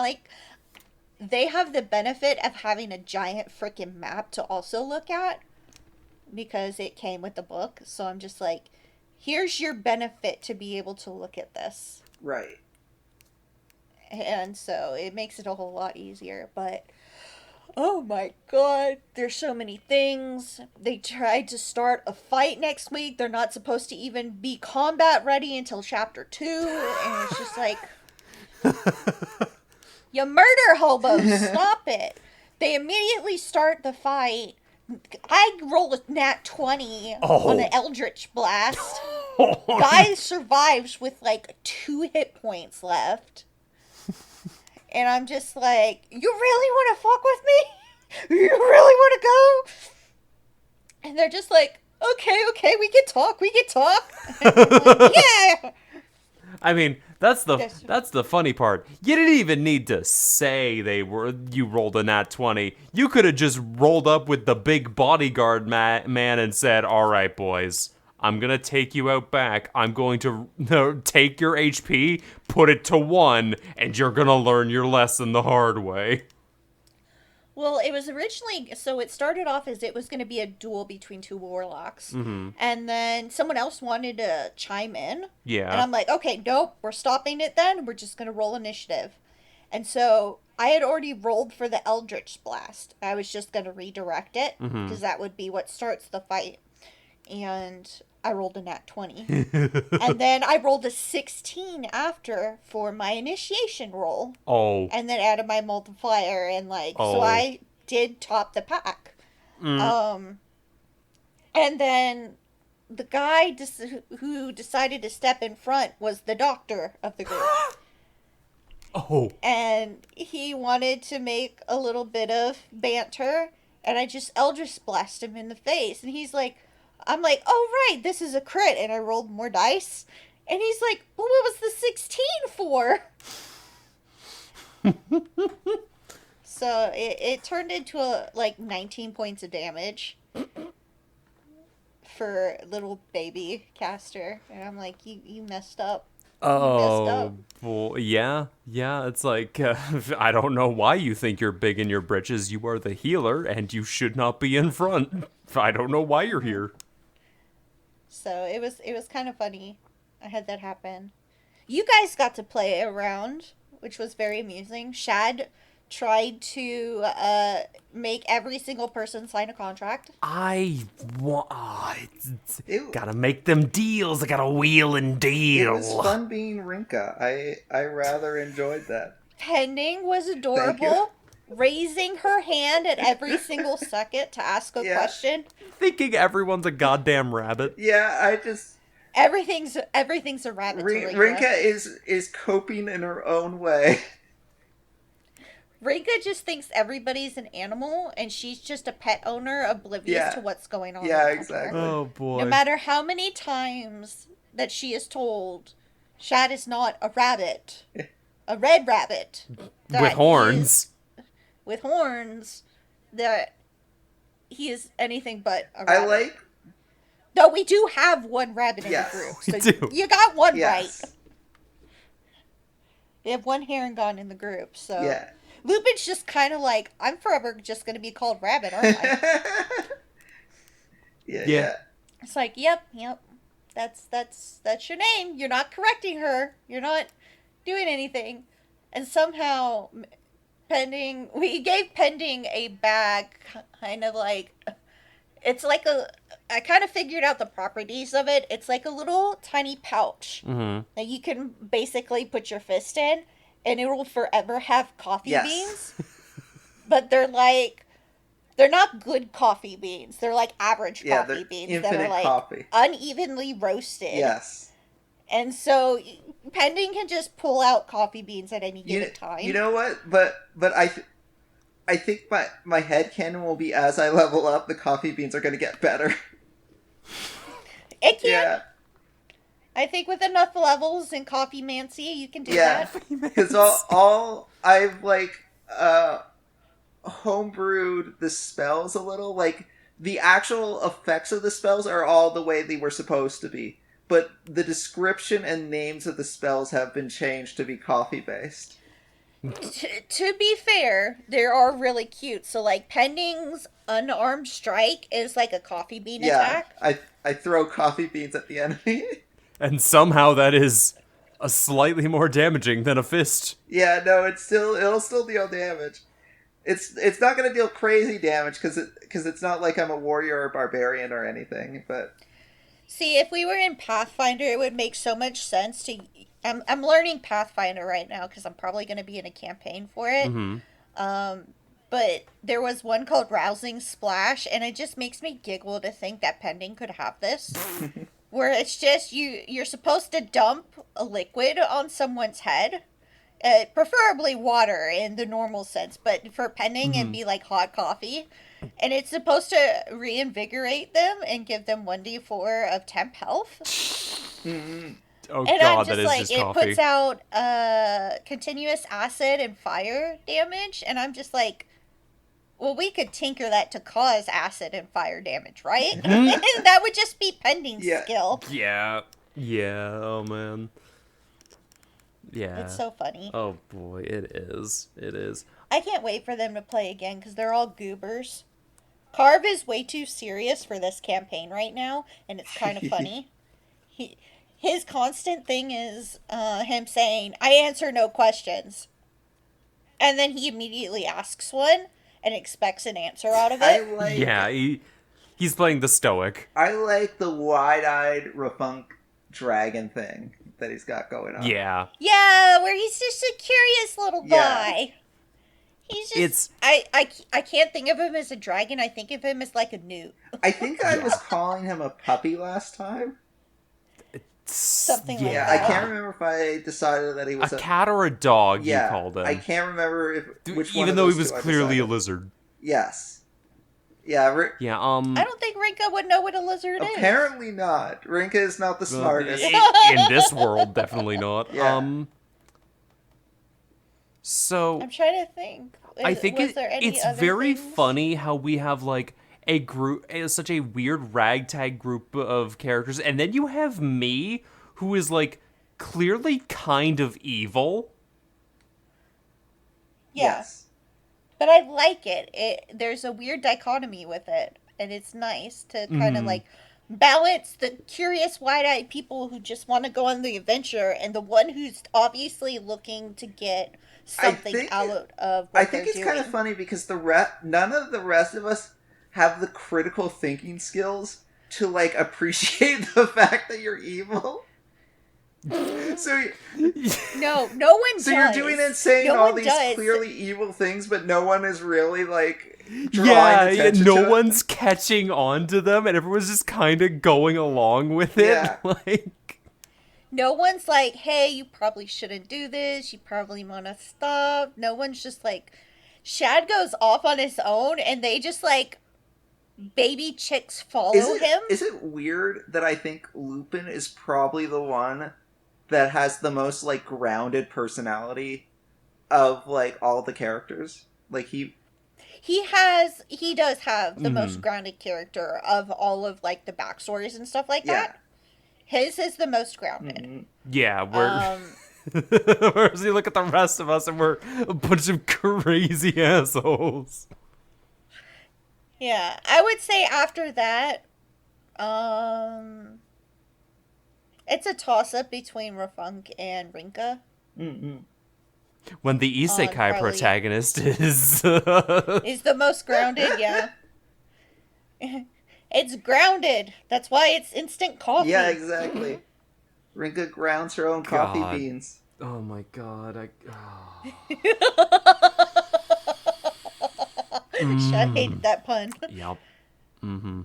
they have the benefit of having a giant freaking map to also look at because it came with the book. So I'm just like, here's your benefit to be able to look at this. Right. And so it makes it a whole lot easier, but oh my god, there's so many things. They tried to start a fight next week. They're not supposed to even be combat ready until chapter 2, and it's just like, you murder hobos, stop it. They immediately start the fight. I roll a nat 20 on an Eldritch Blast. Guy survives with like 2 hit points left. And I'm just like, you really want to fuck with me? You really want to go? And they're just like, okay, we can talk. And I'm like, yeah. I mean, that's the funny part. You didn't even need to say you rolled a nat 20. You could have just rolled up with the big bodyguard man and said, "All right, boys, I'm going to take you out back. I'm going to take your HP, put it to 1, and you're going to learn your lesson the hard way." Well, it was originally, so it started off as it was going to be a duel between 2 warlocks. Mm-hmm. And then someone else wanted to chime in. Yeah. And I'm like, okay, nope, we're stopping it then. We're just going to roll initiative. And so I had already rolled for the Eldritch Blast. I was just going to redirect it because that would be what starts the fight. And I rolled a nat 20. And then I rolled a 16 after for my initiation roll. Oh. And then added my multiplier and so I did top the pack. And then the guy who decided to step in front was the doctor of the group. Oh. And he wanted to make a little bit of banter, and I just Eldritch Blast him in the face. And he's like, I'm like, oh, right, this is a crit. And I rolled more dice. And he's like, well, what was the 16 for? So it turned into 19 points of damage for little baby caster. And I'm like, you messed up. Oh, well, yeah, it's like, I don't know why you think you're big in your britches. You are the healer, and you should not be in front. I don't know why you're here. So it was kind of funny. I had that happen. You guys got to play around, which was very amusing. Shad tried to make every single person sign a contract. I want. It- Gotta make them deals. I gotta wheel and deal. It was fun being Rinka. I rather enjoyed that. Pending was Thank adorable, raising her hand at every single second to ask a Yeah. question. Thinking everyone's a goddamn rabbit. Yeah, I just Everything's a rabbit to Rinka. Rinka is coping in her own way. Rinka just thinks everybody's an animal, and she's just a pet owner, oblivious Yeah. to what's going on. Yeah, around her. exactly. Oh boy. No matter how many times that she is told, Shad is not a rabbit, a red rabbit that With horns. is- with horns, that he is anything but a rabbit. I like Though we do have one rabbit in Yes. the group, We so do. you got one yes. right. We have one Herringon in the group, so Yeah. Lupin's just kind of like, I'm forever just going to be called Rabbit, aren't I? Yeah. It's like, yep, that's your name. You're not correcting her. You're not doing anything. And somehow, we gave Pending a bag, kind of like, it's like I kind of figured out the properties of it. It's like a little tiny pouch that you can basically put your fist in, and it will forever have coffee Yes. beans. But they're not good coffee beans. They're like average Yeah, coffee they're beans that infinite are like coffee. unevenly roasted. Yes. And so Pending can just pull out coffee beans at any given time. You know what? But I think my headcanon will be as I level up, the coffee beans are going to get better. It can. Yeah. I think with enough levels in Coffee Mancy, you can do Yeah. that. Because all I've like homebrewed the spells a little. Like the actual effects of the spells are all the way they were supposed to be, but the description and names of the spells have been changed to be coffee based. To be fair, they are really cute. So, like, Pending's unarmed strike is like a coffee bean Yeah, attack. I throw coffee beans at the enemy. And somehow that is a slightly more damaging than a fist. Yeah, no, it'll still deal damage. It's not gonna deal crazy damage because it's not like I'm a warrior or barbarian or anything. But See, if we were in Pathfinder, it would make so much sense to... I'm learning Pathfinder right now because I'm probably going to be in a campaign for it. But there was one called Rousing Splash, and it just makes me giggle to think that Pending could have this. Where it's just you're supposed to dump a liquid on someone's head. Preferably water in the normal sense, but for Pending it'd be like hot coffee. And it's supposed to reinvigorate them and give them 1d4 of temp health. Oh And god, I'm that just is like, just it coffee. puts out continuous acid and fire damage, and I'm just like, well, we could tinker that to cause acid and fire damage, right? And that would just be Pending's Yeah. skill. Yeah. Yeah, oh man. Yeah. It's so funny. Oh boy, it is. It is. I can't wait for them to play again because they're all goobers. Carve is way too serious for this campaign right now, and it's kind of funny. His constant thing is him saying, I answer no questions. And then he immediately asks one and expects an answer out of I it. like Yeah, he's playing the stoic. I like the wide-eyed Rafunk dragon thing that he's got going on. Yeah. Yeah, where he's just a curious little guy. Yeah. He's just... It's- I can't think of him as a dragon. I think of him as like a newt. I think I was calling him a puppy last time. Something like Yeah, that. I can't remember if I decided that he was A cat or a dog, Yeah, you called him. I can't remember which one. Even of though he those was two I clearly a decided. lizard. Yes. Yeah. Yeah, I don't think Rinka would know what a lizard is. Apparently not. Rinka is not the smartest. in this world, definitely not. Yeah. So I'm trying to think. I think Was there any it's other very things? funny how we have like a group, such a weird ragtag group of characters, and then you have me, who is like clearly kind of evil. Yeah, Yes. but I like it. There's a weird dichotomy with it, and it's nice to kind of like, balance the curious, wide-eyed people who just want to go on the adventure and the one who's obviously looking to get something out of what I think they're it's doing. kind of funny because none of the rest of us have the critical thinking skills to like appreciate the fact that you're evil. So no one does. So you're doing it saying all these clearly evil things, but no one is really like drawing attention no to one's it. catching on to them, and everyone's just kind of going along with it. Yeah. Like, no one's like, hey, you probably shouldn't do this. You probably want to stop. No one's just like, Shad goes off on his own, and they just like baby chicks follow him. Is it weird that I think Lupin is probably the one that has the most like grounded personality of like all the characters? Like he does have the most grounded character of all of like the backstories and stuff like that. His is the most grounded. Mm-hmm. Yeah, we're whereas you look at the rest of us and we're a bunch of crazy assholes. Yeah, I would say after that, it's a toss-up between Rafunk and Rinka. Mm-hmm. When the isekai protagonist is the most grounded, yeah. It's grounded. That's why it's instant coffee. Yeah, exactly. Rinka grounds her own coffee beans. Oh my god, Shad hated that pun. Yep. Mm-hmm.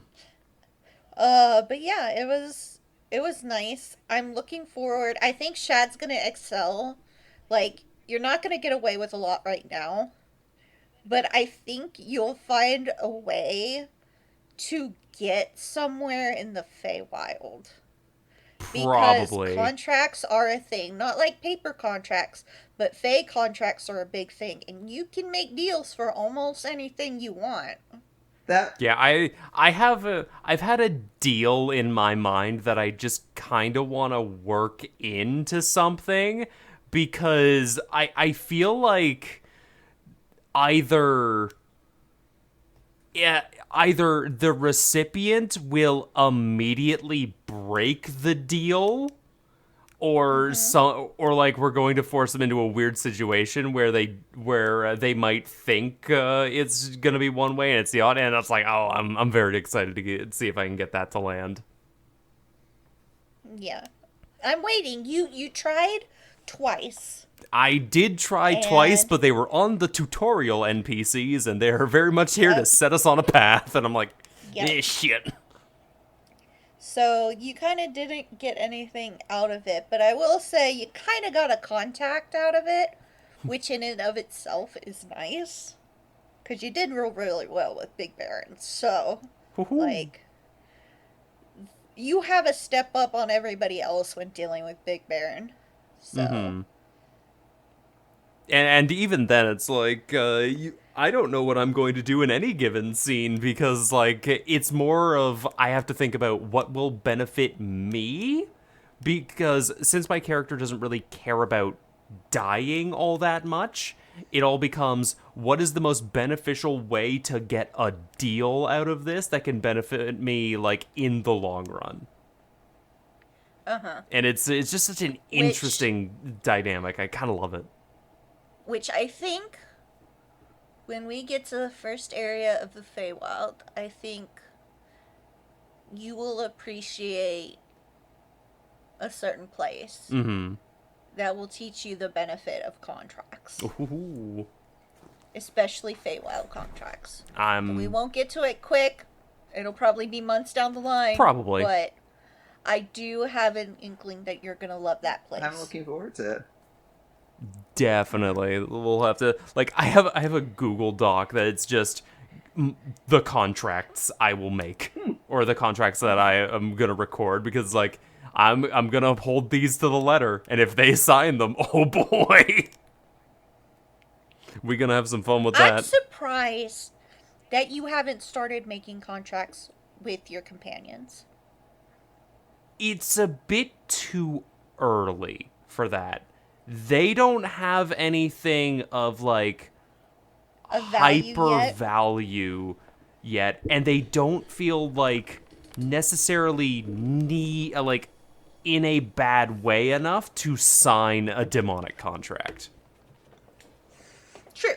But yeah, it was nice. I'm looking forward. I think Shad's gonna excel. Like, you're not gonna get away with a lot right now, but I think you'll find a way to get somewhere in the Feywild. Because Probably. contracts are a thing. Not like paper contracts, but Fey contracts are a big thing. And you can make deals for almost anything you want. Yeah, I've had a deal in my mind that I just kind of want to work into something, because I feel like either the recipient will immediately break the deal, or like we're going to force them into a weird situation where they might think it's gonna be one way and it's the odd, and it's like, oh, I'm very excited to see if I can get that to land. Yeah, I'm waiting. You tried twice. I did try twice, but they were on the tutorial NPCs, and they're very much here to set us on a path, and I'm like, shit. So you kind of didn't get anything out of it, but I will say you kind of got a contact out of it, which in and of itself is nice, because you did roll really well with Big Baron. So, like, you have a step up on everybody else when dealing with Big Baron. So. And even then, it's like, I don't know what I'm going to do in any given scene, because, like, it's more of, I have to think about what will benefit me, because since my character doesn't really care about dying all that much, it all becomes, what is the most beneficial way to get a deal out of this that can benefit me, like, in the long run? And it's just such an interesting dynamic. I kind of love it. Which I think, when we get to the first area of the Feywild, I think you will appreciate a certain place that will teach you the benefit of contracts. Ooh. Especially Feywild contracts. We We won't get to it quick. It'll probably be months down the line. Probably. But I do have an inkling that you're going to love that place. I'm looking forward to it. Definitely. We'll have to, like, I have a Google Doc that it's just the contracts I will make, or the contracts that I am going to record, because, like, I'm going to hold these to the letter, and if they sign them, oh boy. We're going to have some fun with that. I'm surprised that you haven't started making contracts with your companions. It's a bit too early for that. They don't have anything of, like, hyper value yet, and they don't feel like necessarily need like in a bad way enough to sign a demonic contract. True.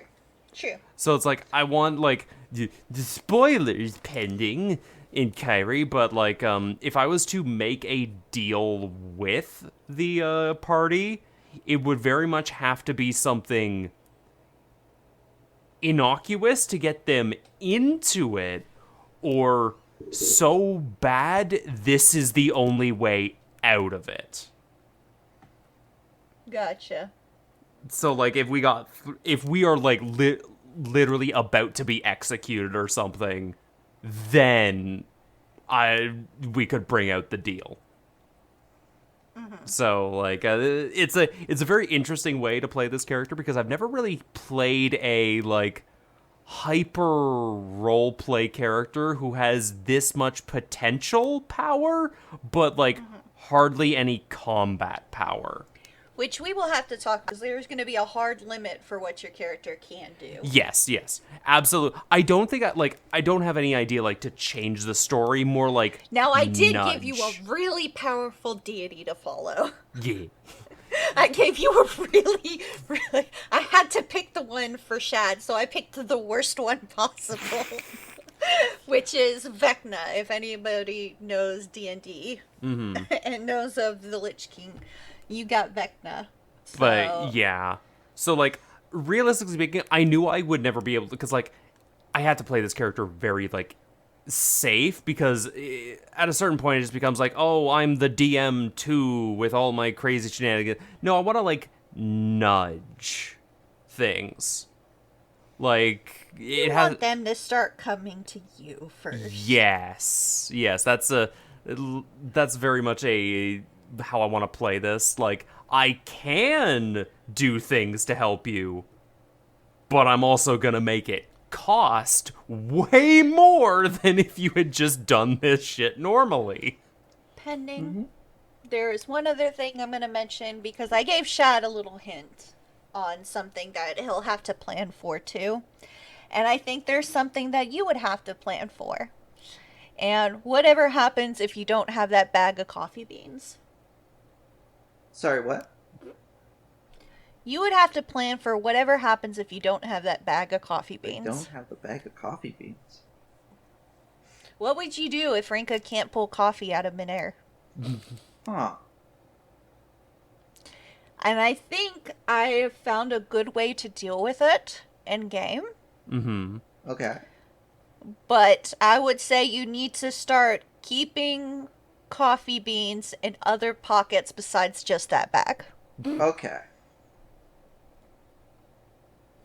So it's like, I want, like, the spoilers pending in Kyrie, but, like, if I was to make a deal with the party, it would very much have to be something innocuous to get them into it, or so bad this is the only way out of it. Gotcha. So, like, if we are, like, literally about to be executed or something, then we could bring out the deal. So, like, it's a very interesting way to play this character, because I've never really played a, like, hyper roleplay character who has this much potential power, but, like, hardly any combat power. Which we will have to talk, because there's going to be a hard limit for what your character can do. Yes, absolutely. I don't have any idea, like, to change the story, more like Now, I did nudge. give you a really powerful deity to follow. Yeah. I gave you a really... I had to pick the one for Shad, so I picked the worst one possible. Which is Vecna, if anybody knows D&D. And knows of the Lich King. You got Vecna. So... But, yeah. So, like, realistically speaking, I knew I would never be able to, because, like, I had to play this character very, like, safe, because at a certain point it just becomes like, oh, I'm the DM too with all my crazy shenanigans. No, I want to, like, nudge things. Like, you want them to start coming to you first. Yes, that's very much how I want to play this. Like, I can do things to help you, but I'm also gonna make it cost way more than if you had just done this shit normally. Pending. There is one other thing I'm gonna mention, because I gave Shad a little hint on something that he'll have to plan for too. And I think there's something that you would have to plan for. And whatever happens if you don't have that bag of coffee beans. Sorry, what? You would have to plan for whatever happens if you don't have that bag of coffee beans. I don't have the bag of coffee beans. What would you do if Rinka can't pull coffee out of midair? Huh. And I think I have found a good way to deal with it in game. Okay. But I would say you need to start keeping coffee beans in other pockets besides just that bag. Okay.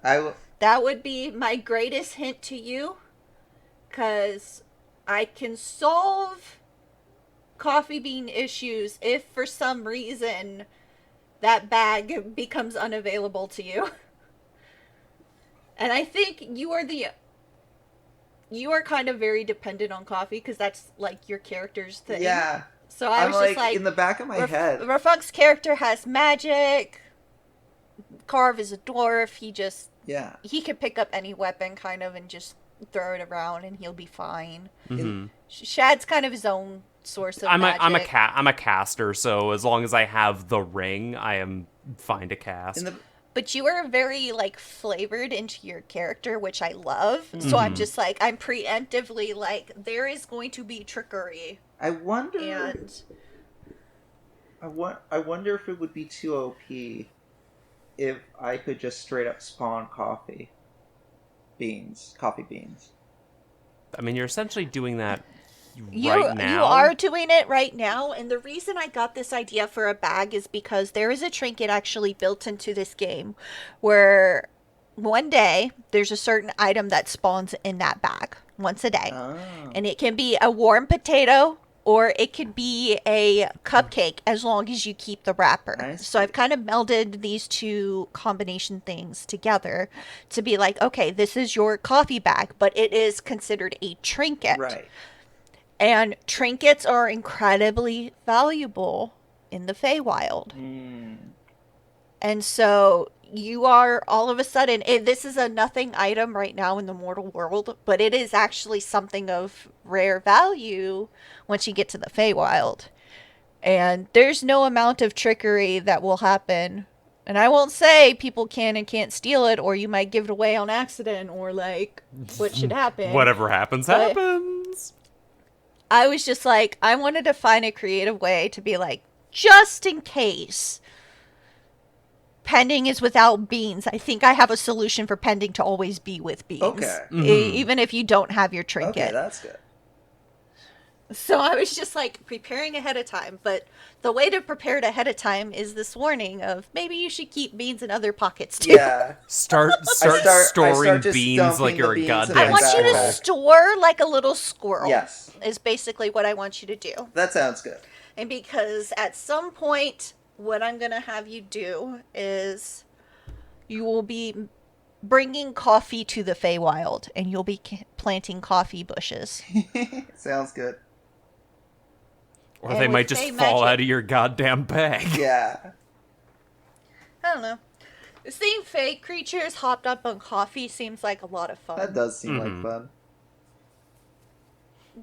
That would be my greatest hint to you, because I can solve coffee bean issues if for some reason that bag becomes unavailable to you. And I think you are kind of very dependent on coffee, because that's like your character's thing. Yeah. So I was just like, in the back of my head. Rafunk's character has magic. Carve is a dwarf. He can pick up any weapon kind of and just throw it around and he'll be fine. Shad's kind of his own source of magic. I'm a caster, so as long as I have the ring, I am fine to cast. But you are very, like, flavored into your character, which I love. So I'm just like, I'm preemptively like, there is going to be trickery. I wonder if it would be too OP if I could just straight up spawn coffee beans. I mean, you're essentially doing that right now. You are doing it right now, and the reason I got this idea for a bag is because there is a trinket actually built into this game where one day there's a certain item that spawns in that bag once a day. And it can be a warm potato, or it could be a cupcake, as long as you keep the wrapper. So I've kind of melded these two combination things together to be like, okay, this is your coffee bag, but it is considered a trinket. Right. And trinkets are incredibly valuable in the Feywild. And so you are all of a sudden, this is a nothing item right now in the mortal world, but it is actually something of rare value once you get to the Feywild. And there's no amount of trickery that will happen. And I won't say people can and can't steal it, or you might give it away on accident, or like what should happen. Whatever happens, But happens. I was just like, I wanted to find a creative way to be like, just in case pending is without beans, I think I have a solution for pending to always be with beans. Okay. Even if you don't have your trinket. Okay, that's good. So I was just like preparing ahead of time, but the way to prepare it ahead of time is this warning of maybe you should keep beans in other pockets too. Yeah. Start I storing start just beans dumping like you're the a beans in goddamn I want you to backpack. store like a little squirrel. Yes. Is basically what I want you to do. That sounds good. And because at some point, what I'm going to have you do is you will be bringing coffee to the Feywild, and you'll be planting coffee bushes. Sounds good. Or And they with might just Fey fall magic- out of your goddamn bag. Yeah. I don't know. Seeing Fey creatures hopped up on coffee seems like a lot of fun. That does seem like fun.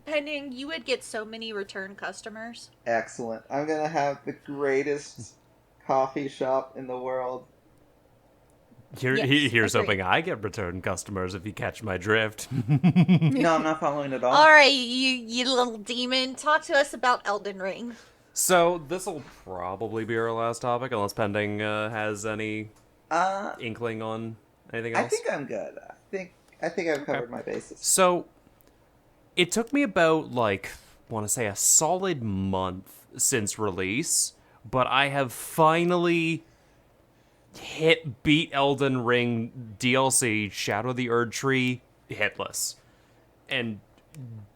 Pending, you would get so many return customers. Excellent. I'm going to have the greatest coffee shop in the world. Yes, Here's agreed. hoping I get return customers if you catch my drift. No, I'm not following at all. All right, you little demon, talk to us about Elden Ring. So this will probably be our last topic, unless Pending has any inkling on anything else. I think I'm good. I think I've covered my bases. So it took me about want to say a solid month since release, but I have finally beat Elden Ring DLC Shadow of the Erd Tree hitless. And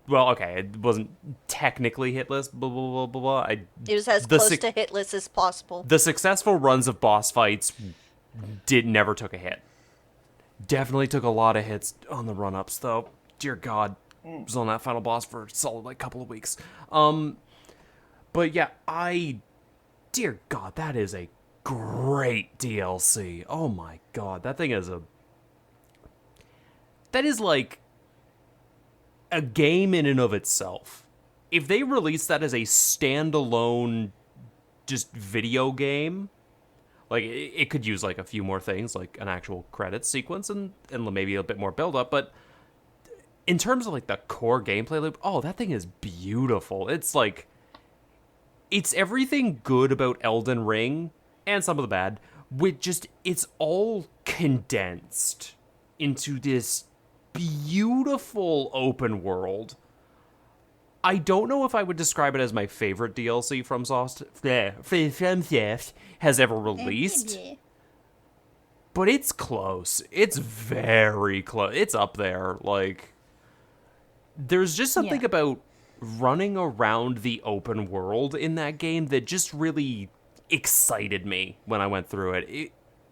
well, okay, it wasn't technically hitless, blah blah blah blah blah. It was as close to hitless as possible. The successful runs of boss fights never took a hit. Definitely took a lot of hits on the run-ups though. Dear God. Was on that final boss for a solid couple of weeks. But yeah, dear God, that is a great DLC. Oh my God, that is like a game in and of itself. If they release that as a standalone just video game, like it could use like a few more things, like an actual credits sequence and maybe a bit more build up, but in terms of like the core gameplay loop, that thing is beautiful. It's like, it's everything good about Elden Ring and some of the bad, with just, it's all condensed into this beautiful open world. I don't know if I would describe it as my favorite DLC from Soft has ever released. But it's close. It's very close. It's up there. Like, there's just something about running around the open world in that game that just really excited me when I went through it.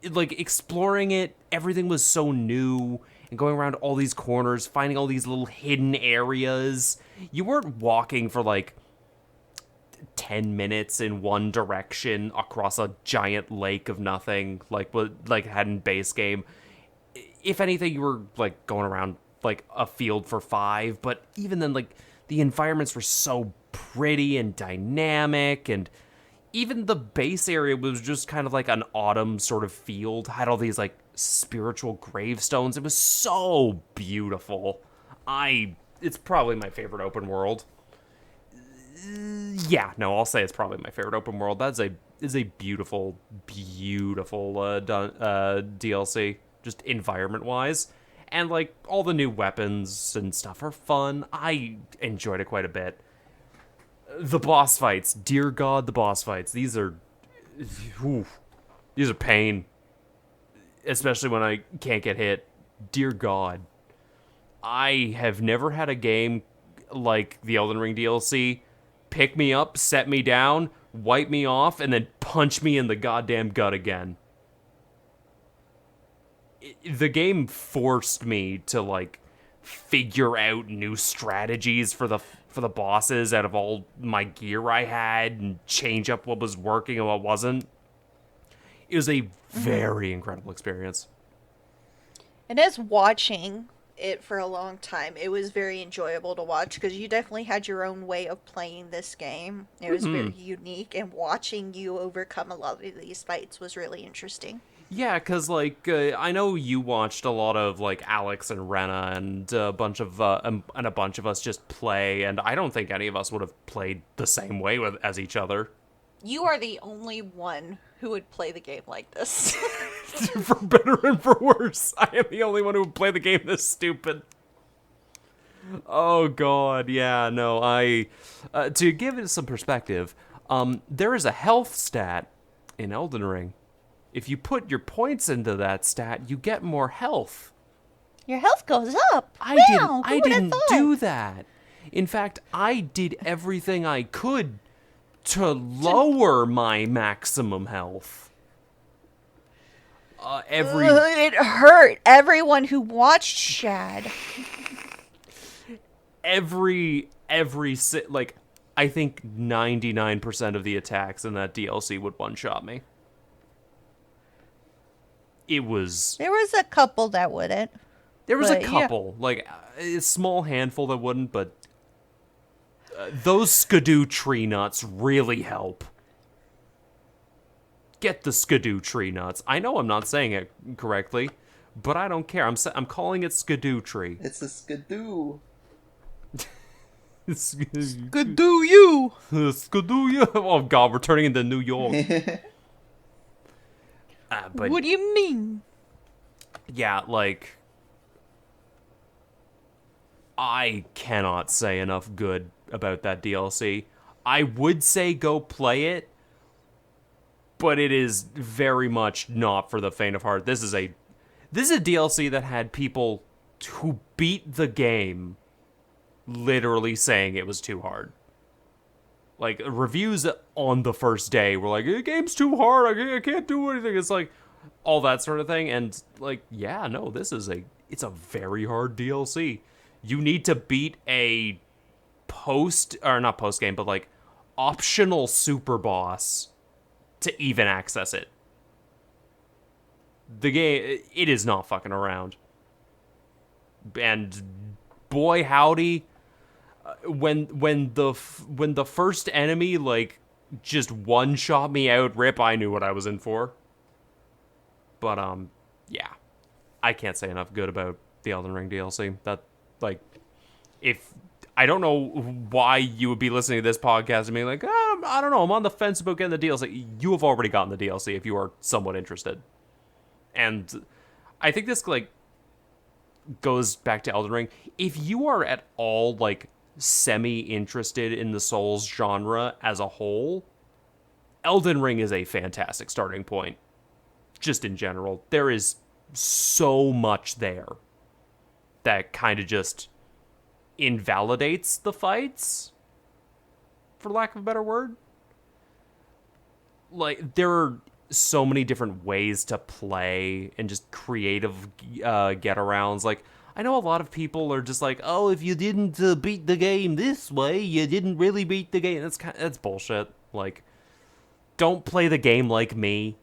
Like, exploring it, everything was so new, and going around all these corners, finding all these little hidden areas. You weren't walking for, like, 10 minutes in one direction across a giant lake of nothing, like it had in base game. If anything, you were, like, going around, like, a field for 5, but even then, like, the environments were so pretty and dynamic, and even the base area was just kind of like an autumn sort of field, had all these, like, spiritual gravestones. It was so beautiful. It's probably my favorite open world. Yeah, no, I'll say it's probably my favorite open world. That is a beautiful, beautiful DLC, just environment-wise. And, like, all the new weapons and stuff are fun. I enjoyed it quite a bit. The boss fights, dear God, the boss fights. These are pain. Especially when I can't get hit. Dear God. I have never had a game like the Elden Ring DLC pick me up, set me down, wipe me off, and then punch me in the goddamn gut again. The game forced me to, like, figure out new strategies for the bosses out of all my gear I had and change up what was working and what wasn't. It was a very incredible experience. And as watching it for a long time, it was very enjoyable to watch because you definitely had your own way of playing this game. It was very unique, and watching you overcome a lot of these fights was really interesting. Yeah, because, like, I know you watched a lot of, like, Alex and Rena and a bunch of us just play, and I don't think any of us would have played the same way as each other. You are the only one who would play the game like this. For better and for worse, I am the only one who would play the game this stupid. Oh, God, yeah, no, to give it some perspective, there is a health stat in Elden Ring. If you put your points into that stat, you get more health. Your health goes up. I Wow, didn't do that. In fact, I did everything I could to lower my maximum health. It hurt everyone who watched Shad. Like, I think 99% of the attacks in that DLC would one-shot me. There was a couple that wouldn't. There was a couple, like a small handful that wouldn't, but those skidoo tree nuts really help. Get the skidoo tree nuts. I know I'm not saying it correctly, but I don't care. I'm calling it skidoo tree. It's a skidoo. Skidoo you. Skidoo you. Oh God, we're turning into New York. But what do you mean? Yeah, like, I cannot say enough good about that DLC. I would say go play it, but it is very much not for the faint of heart. This is a DLC that had people who beat the game literally saying it was too hard. Like, reviews on the first day were like, the game's too hard, I can't do anything. It's like, all that sort of thing. And, like, yeah, no, it's a very hard DLC. You need to beat a not post-game, but, like, optional super boss to even access it. The game, it is not fucking around. And, boy howdy, when the first enemy, like, just one-shot me out, rip, I knew what I was in for. But, yeah. I can't say enough good about the Elden Ring DLC. That, like, I don't know why you would be listening to this podcast and being like, I don't know, I'm on the fence about getting the DLC. You have already gotten the DLC if you are somewhat interested. And I think this, like, goes back to Elden Ring. If you are at all, like, semi-interested in the Souls genre as a whole, Elden Ring is a fantastic starting point. Just in general. There is so much there that kind of just invalidates the fights, for lack of a better word. Like, there are so many different ways to play and just creative get-arounds. Like, I know a lot of people are just like, oh, if you didn't beat the game this way, you didn't really beat the game. That's bullshit. Like, don't play the game like me.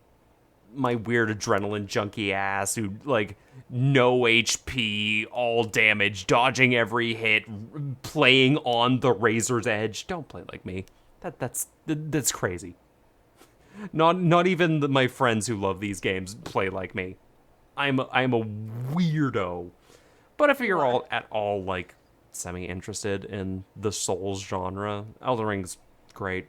My weird adrenaline junkie ass who, like, no HP, all damage, dodging every hit, playing on the razor's edge. Don't play like me. That's crazy. Not even my friends who love these games play like me. I'm a weirdo. But if you're all at all, like, semi-interested in the Souls genre, Elden Ring's great.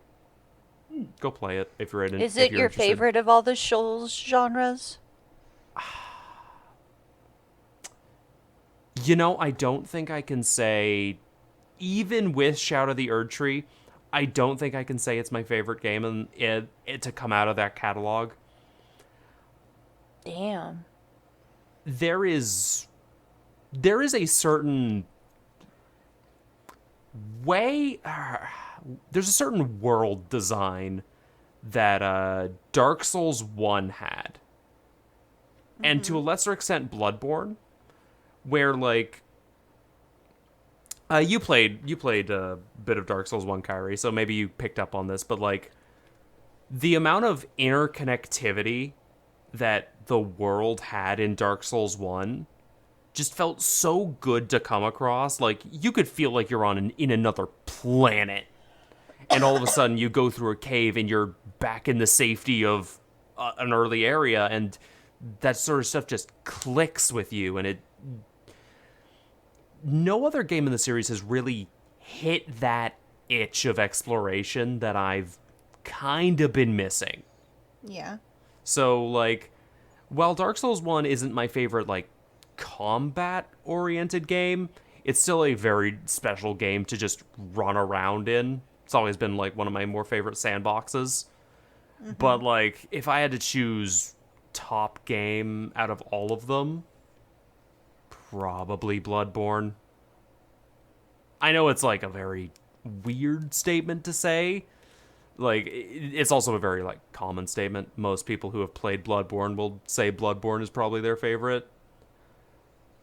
Go play it if you're in. Is it your favorite of all the Souls genres? You know, I don't think I can say, even with Shout of the Erdtree, I don't think I can say it's my favorite game and it to come out of that catalog. Damn. There is a certain way. There's a certain world design that Dark Souls 1 had. And to a lesser extent Bloodborne, where, like, you played a bit of Dark Souls 1, Kyrie, so maybe you picked up on this, but, like, the amount of interconnectivity that the world had in Dark Souls 1 just felt so good to come across. Like, you could feel like you're in another planet. And all of a sudden, you go through a cave and you're back in the safety of an early area, and that sort of stuff just clicks with you. And no other game in the series has really hit that itch of exploration that I've kind of been missing. Yeah. So, like, while Dark Souls 1 isn't my favorite, like, combat-oriented game, it's still a very special game to just run around in. It's always been, like, one of my more favorite sandboxes. Mm-hmm. But, like, if I had to choose top game out of all of them, probably Bloodborne. I know it's, like, a very weird statement to say. Like, it's also a very, like, common statement. Most people who have played Bloodborne will say Bloodborne is probably their favorite.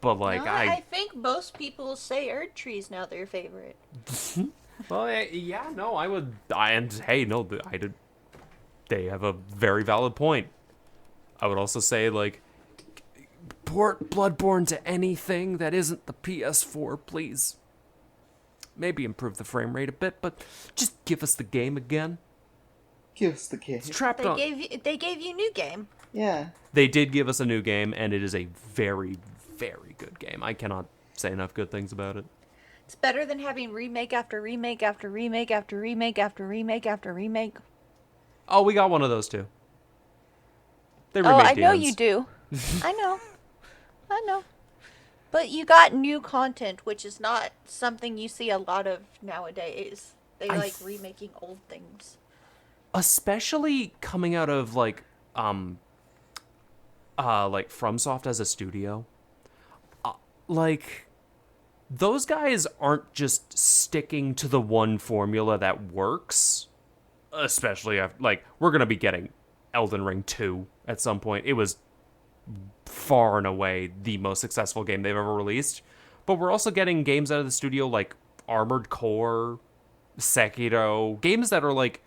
But, like, no, I think most people say Erdtree's now their favorite. Well, yeah, no, I would... They have a very valid point. I would also say, like, port Bloodborne to anything that isn't the PS4, please. Maybe improve the frame rate a bit, but just give us the game again. Give us the game. It's trapped on... They gave you New Game. Yeah. They did give us a new game, and it is a very, very good game. I cannot say enough good things about it. It's better than having remake after remake after remake after remake after remake after remake. Oh, we got one of those too. They Oh, I remade know demons. you do. I know. But you got new content, which is not something you see a lot of nowadays. They like remaking old things. Especially coming out of like FromSoft as a studio. Like, those guys aren't just sticking to the one formula that works. Especially after, like, we're gonna be getting Elden Ring 2 at some point. It was far and away the most successful game they've ever released. But we're also getting games out of the studio like Armored Core, Sekiro, games that are like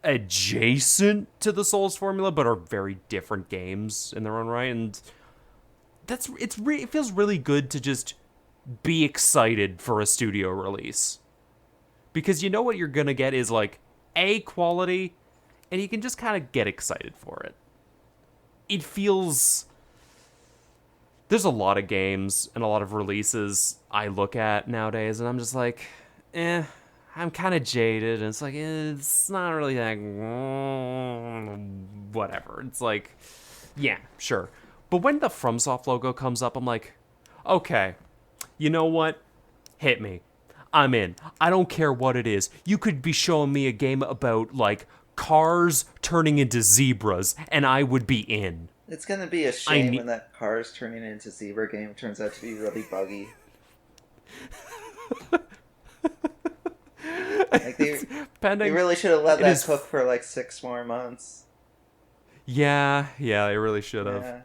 adjacent to the Souls formula but are very different games in their own right. And it feels really good to just be excited for a studio release. Because you know what you're gonna get is like A, quality, and you can just kind of get excited for it. It feels... There's a lot of games and a lot of releases I look at nowadays, and I'm just like, I'm kind of jaded, and it's like, it's not really like, whatever. It's like, yeah, sure. But when the FromSoft logo comes up, I'm like, okay, you know what? Hit me. I'm in. I don't care what it is. You could be showing me a game about, like, cars turning into zebras, and I would be in. It's gonna be a shame when that cars turning into zebra game turns out to be really buggy. Like they really should have let that cook for like 6 more months. Yeah, they really should have. Yeah.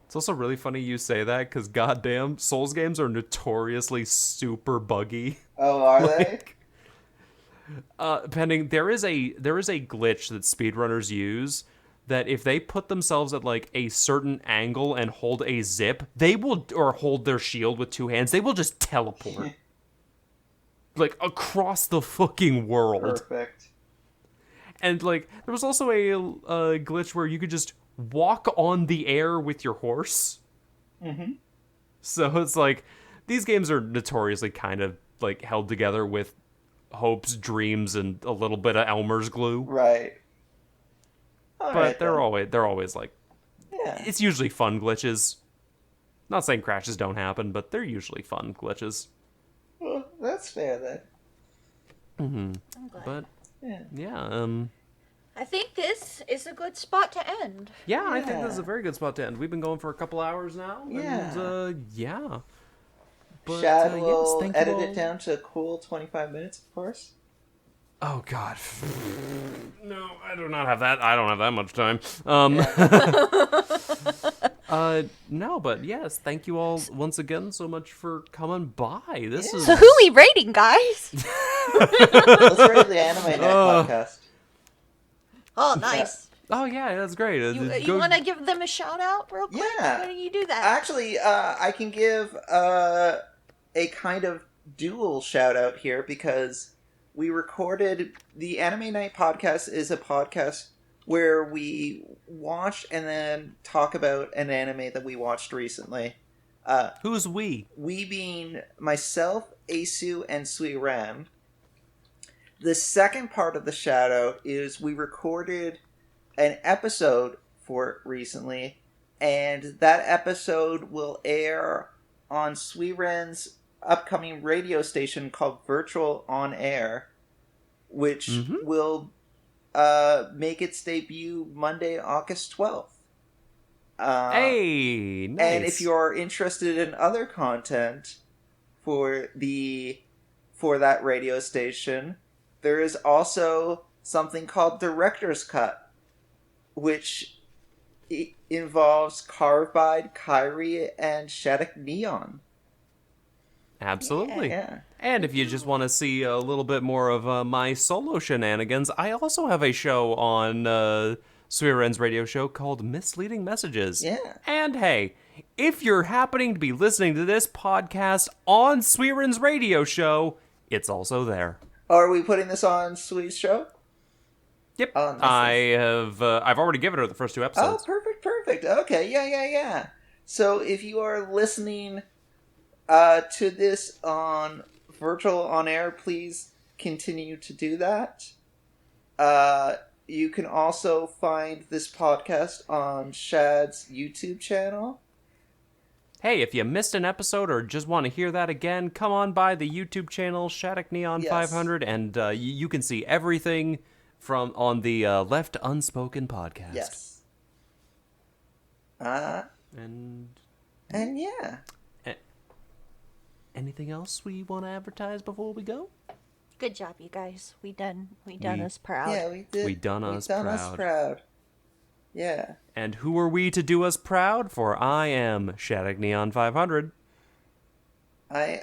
It's also really funny you say that, because goddamn, Souls games are notoriously super buggy. Oh, are they? There is a glitch that speedrunners use that if they put themselves at like a certain angle and hold a zip, they will, or hold their shield with 2 hands, they will just teleport. Like across the fucking world. Perfect. And like there was also a glitch where you could just walk on the air with your horse. Mm-hmm. So it's like these games are notoriously kind of like held together with hopes, dreams, and a little bit of Elmer's glue. Right. But they're always like, yeah. It's usually fun glitches. Not saying crashes don't happen, but they're usually fun glitches. Well, that's fair then. Mm-hmm. I'm glad. But yeah. I think this is a good spot to end. Yeah, I think this is a very good spot to end. We've been going for a couple hours now. Yeah. And, yeah. But, Shad will yes, edit it down to a cool 25 minutes, of course. Oh, God. No, I do not have that. I don't have that much time. No, but yes, thank you all once again so much for coming by. This is... So who we rating, guys? Let's rate the Anime Night podcast. Oh, nice. Oh yeah, that's great. You want to give them a shout out real quick? Yeah. Why don't you do that? Actually, I can give a kind of dual shout out here because we recorded the Anime Night podcast is a podcast where we watch and then talk about an anime that we watched recently. Who's we? We being myself, Asu, and Sui Ram. The second part of the shout out is we recorded an episode for it recently, and that episode will air on Sweeren's upcoming radio station called Virtual On Air, which will make its debut Monday, August 12th. Hey, nice. And if you're interested in other content for that radio station, there is also something called Director's Cut, which involves Carbide, Kyrie, and Shad Neon. Absolutely. Yeah. And if you just want to see a little bit more of my solo shenanigans, I also have a show on Suiren's radio show called Misleading Messages. Yeah. And hey, if you're happening to be listening to this podcast on Suiren's radio show, it's also there. Are we putting this on Sweet's show? Yep. Oh, nice. I've already given her the first 2 episodes. Oh, perfect. Okay, yeah. So if you are listening to this on Virtual On Air, please continue to do that. You can also find this podcast on Shad's YouTube channel. Hey, if you missed an episode or just want to hear that again, come on by the YouTube channel Shattuck Neon 500, and you can see everything on the Left UnSSPoKEn podcast. Yes. And yeah. Anything else we want to advertise before we go? Good job, you guys. We done us proud. Yeah, we did. We done us proud. Yeah. And who are we to do us proud? For I am Shattuck Neon 500. I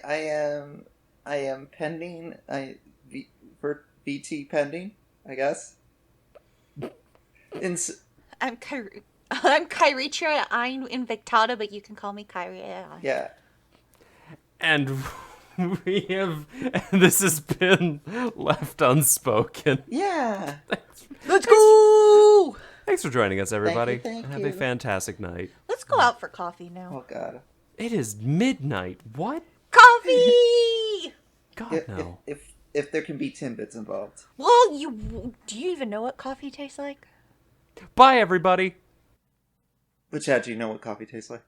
am pending. VT pending, I guess. I'm Kyrie. I'm Kyrie Ein Invictada, but you can call me Kyrie. Yeah. And this has been Left UnSSPoKEn. Yeah. Let's go! Thanks for joining us, everybody. Thank you. Have a fantastic night. Let's go out for coffee now. Oh, God. It is midnight. What? Coffee! God, no. If there can be Timbits involved. Well, do you even know what coffee tastes like? Bye, everybody. But Chad, do you know what coffee tastes like?